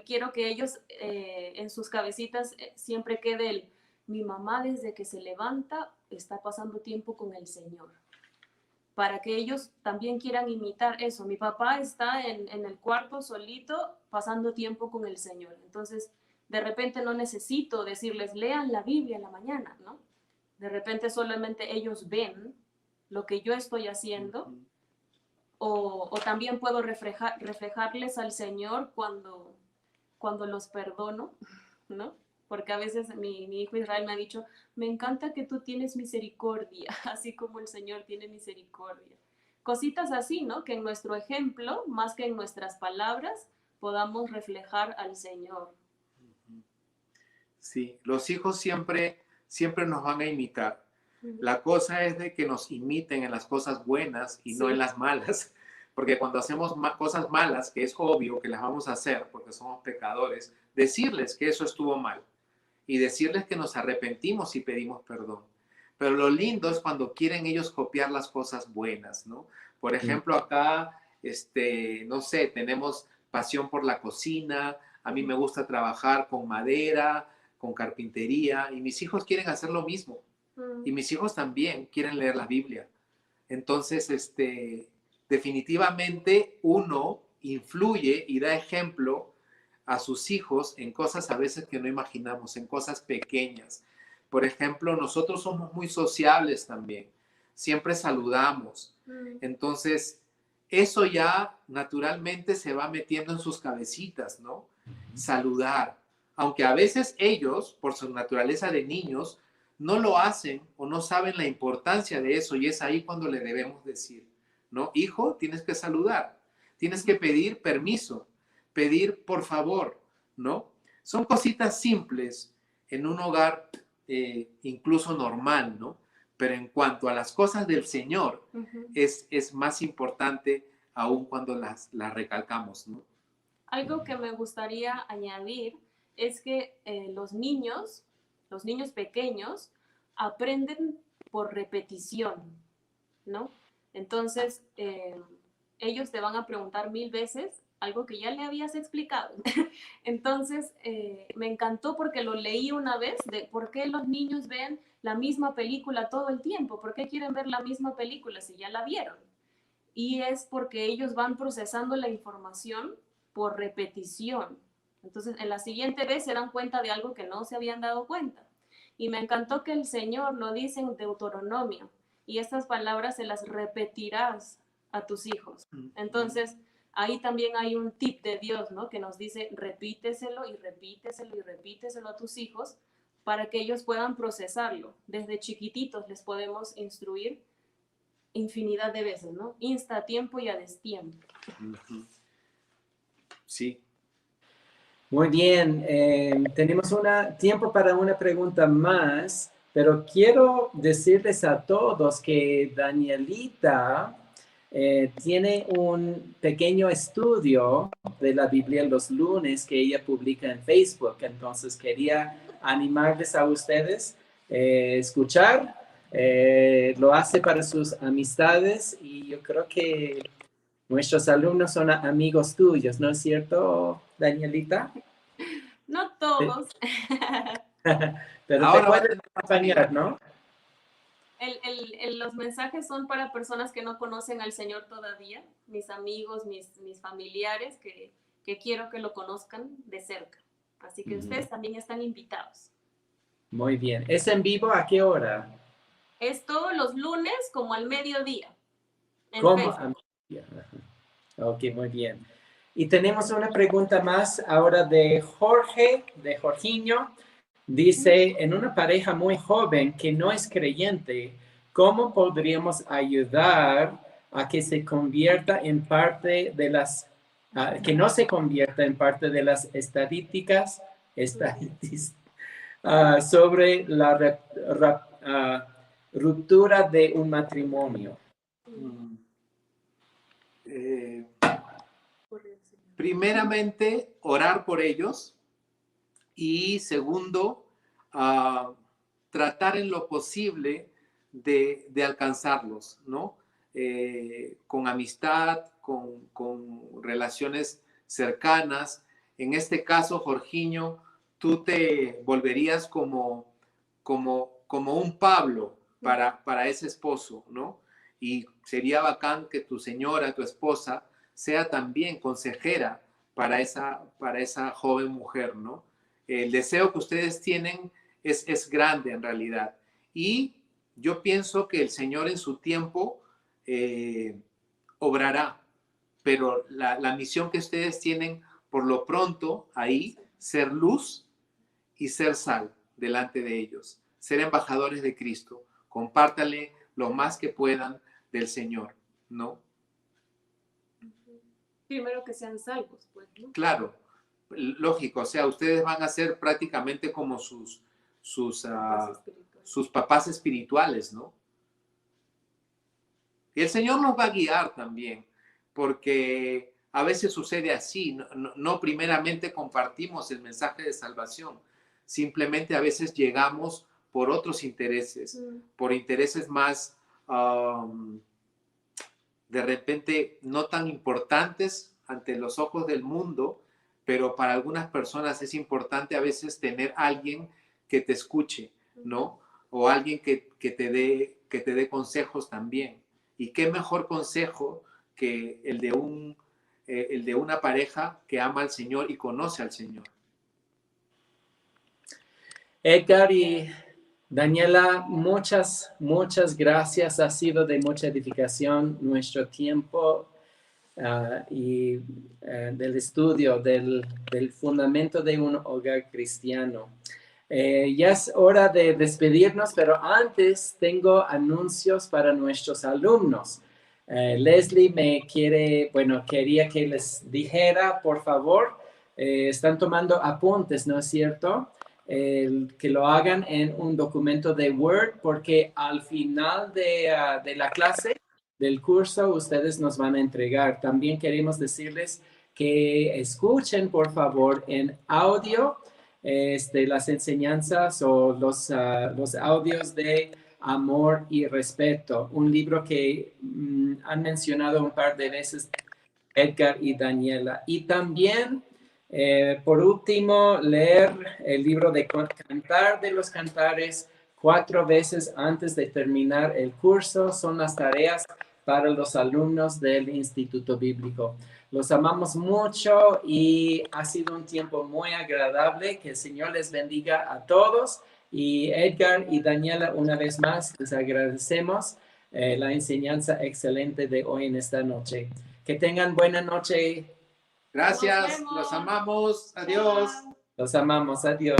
Quiero que ellos en sus cabecitas siempre quede mi mamá desde que se levanta está pasando tiempo con el Señor, para que ellos también quieran imitar eso. Mi papá está en el cuarto solito pasando tiempo con el Señor. Entonces, de repente no necesito decirles, lean la Biblia en la mañana, ¿no? De repente solamente ellos ven lo que yo estoy haciendo, o también puedo reflejarles al Señor cuando los perdono, ¿no? Porque a veces mi hijo Israel me ha dicho, me encanta que tú tienes misericordia, así como el Señor tiene misericordia. Cositas así, ¿no? Que en nuestro ejemplo, más que en nuestras palabras, podamos reflejar al Señor. Sí, los hijos siempre nos van a imitar. La cosa es de que nos imiten en las cosas buenas y no en las malas. Porque cuando hacemos cosas malas, que es obvio que las vamos a hacer porque somos pecadores, decirles que eso estuvo mal y decirles que nos arrepentimos y pedimos perdón. Pero lo lindo es cuando quieren ellos copiar las cosas buenas, ¿no? Por ejemplo, acá, no sé, tenemos pasión por la cocina, a mí me gusta trabajar con madera, con carpintería, y mis hijos quieren hacer lo mismo. Y mis hijos también quieren leer la Biblia. Entonces, definitivamente uno influye y da ejemplo a sus hijos en cosas a veces que no imaginamos, en cosas pequeñas. Por ejemplo, nosotros somos muy sociables también, siempre saludamos. Entonces, eso ya naturalmente se va metiendo en sus cabecitas, ¿no? Saludar. Aunque a veces ellos, por su naturaleza de niños, no lo hacen o no saben la importancia de eso, y es ahí cuando le debemos decir, ¿no? Hijo, tienes que saludar, tienes que pedir permiso, pedir por favor, ¿no? Son cositas simples en un hogar incluso normal, ¿no? Pero en cuanto a las cosas del Señor, es más importante aún cuando las recalcamos, ¿no? Algo que me gustaría añadir es que los niños pequeños, aprenden por repetición, ¿no? Entonces, ellos te van a preguntar 1000 veces algo que ya le habías explicado. Entonces, me encantó porque lo leí una vez de por qué los niños ven la misma película todo el tiempo, por qué quieren ver la misma película si ya la vieron. Y es porque ellos van procesando la información por repetición. Entonces, en la siguiente vez se dan cuenta de algo que no se habían dado cuenta. Y me encantó que el Señor lo dice en Deuteronomio, y estas palabras se las repetirás a tus hijos. Entonces, ahí también hay un tip de Dios, ¿no? Que nos dice, repíteselo y repíteselo y repíteselo a tus hijos para que ellos puedan procesarlo. Desde chiquititos les podemos instruir infinidad de veces, ¿no? Insta a tiempo y a destiempo. Sí. Muy bien, tenemos tiempo para una pregunta más, pero quiero decirles a todos que Danielita tiene un pequeño estudio de la Biblia los lunes que ella publica en Facebook. Entonces quería animarles a ustedes a escuchar. Lo hace para sus amistades y yo creo que nuestros alumnos son amigos tuyos, ¿no es cierto, Danielita? No todos. Pero ahora te pueden acompañar, ¿no? Los mensajes son para personas que no conocen al Señor todavía, mis amigos, mis familiares, que quiero que lo conozcan de cerca. Así que ustedes también están invitados. Muy bien. ¿Es en vivo a qué hora? Es todos los lunes como al mediodía. ¿Cómo? Ok, muy bien. Y tenemos una pregunta más ahora de Jorge, de Jorginho. Dice, en una pareja muy joven que no es creyente, ¿cómo podríamos ayudar a que se convierta en parte de las, que no se convierta en parte de las estadísticas sobre la ruptura de un matrimonio? Primeramente, orar por ellos. Y segundo, tratar en lo posible de alcanzarlos, ¿no? Con amistad, con relaciones cercanas. En este caso, Jorginho, tú te volverías como un Pablo para ese esposo, ¿no? Y sería bacán que tu señora, tu esposa, sea también consejera para esa joven mujer, ¿no? El deseo que ustedes tienen es grande en realidad. Y yo pienso que el Señor en su tiempo obrará, pero la misión que ustedes tienen por lo pronto ahí, ser luz y ser sal delante de ellos, ser embajadores de Cristo. Compártale lo más que puedan del Señor, ¿no? Primero que sean salvos, pues, ¿no? Claro, lógico, o sea, ustedes van a ser prácticamente como sus papás espirituales, ¿no? Y el Señor nos va a guiar también, porque a veces sucede así, no primeramente compartimos el mensaje de salvación, simplemente a veces llegamos por otros intereses, por intereses más, de repente, no tan importantes ante los ojos del mundo, pero para algunas personas es importante a veces tener alguien que te escuche, ¿no? O alguien que te dé consejos también. Y qué mejor consejo que el de una pareja que ama al Señor y conoce al Señor. Edgar y Daniela, muchas gracias. Ha sido de mucha edificación nuestro tiempo del estudio del fundamento de un hogar cristiano. Ya es hora de despedirnos, pero antes tengo anuncios para nuestros alumnos. Leslie quería que les dijera, por favor, están tomando apuntes, ¿no es cierto? que lo hagan en un documento de Word, porque al final de la clase, del curso, ustedes nos van a entregar. También queremos decirles que escuchen, por favor, en audio las enseñanzas o los audios de Amor y Respeto, un libro que han mencionado un par de veces Edgar y Daniela. Y también, por último, leer el libro de Cantar de los Cantares 4 veces antes de terminar el curso. Son las tareas para los alumnos del Instituto Bíblico. Los amamos mucho y ha sido un tiempo muy agradable. Que el Señor les bendiga a todos. Y Edgar y Daniela, una vez más, les agradecemos la enseñanza excelente de hoy en esta noche. Que tengan buena noche. Gracias, los amamos. Adiós. Los amamos. Adiós.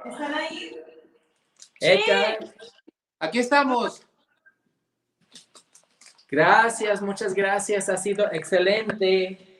¿Están ahí? Edgar, Aquí estamos. gracias, muchas gracias. Ha sido excelente.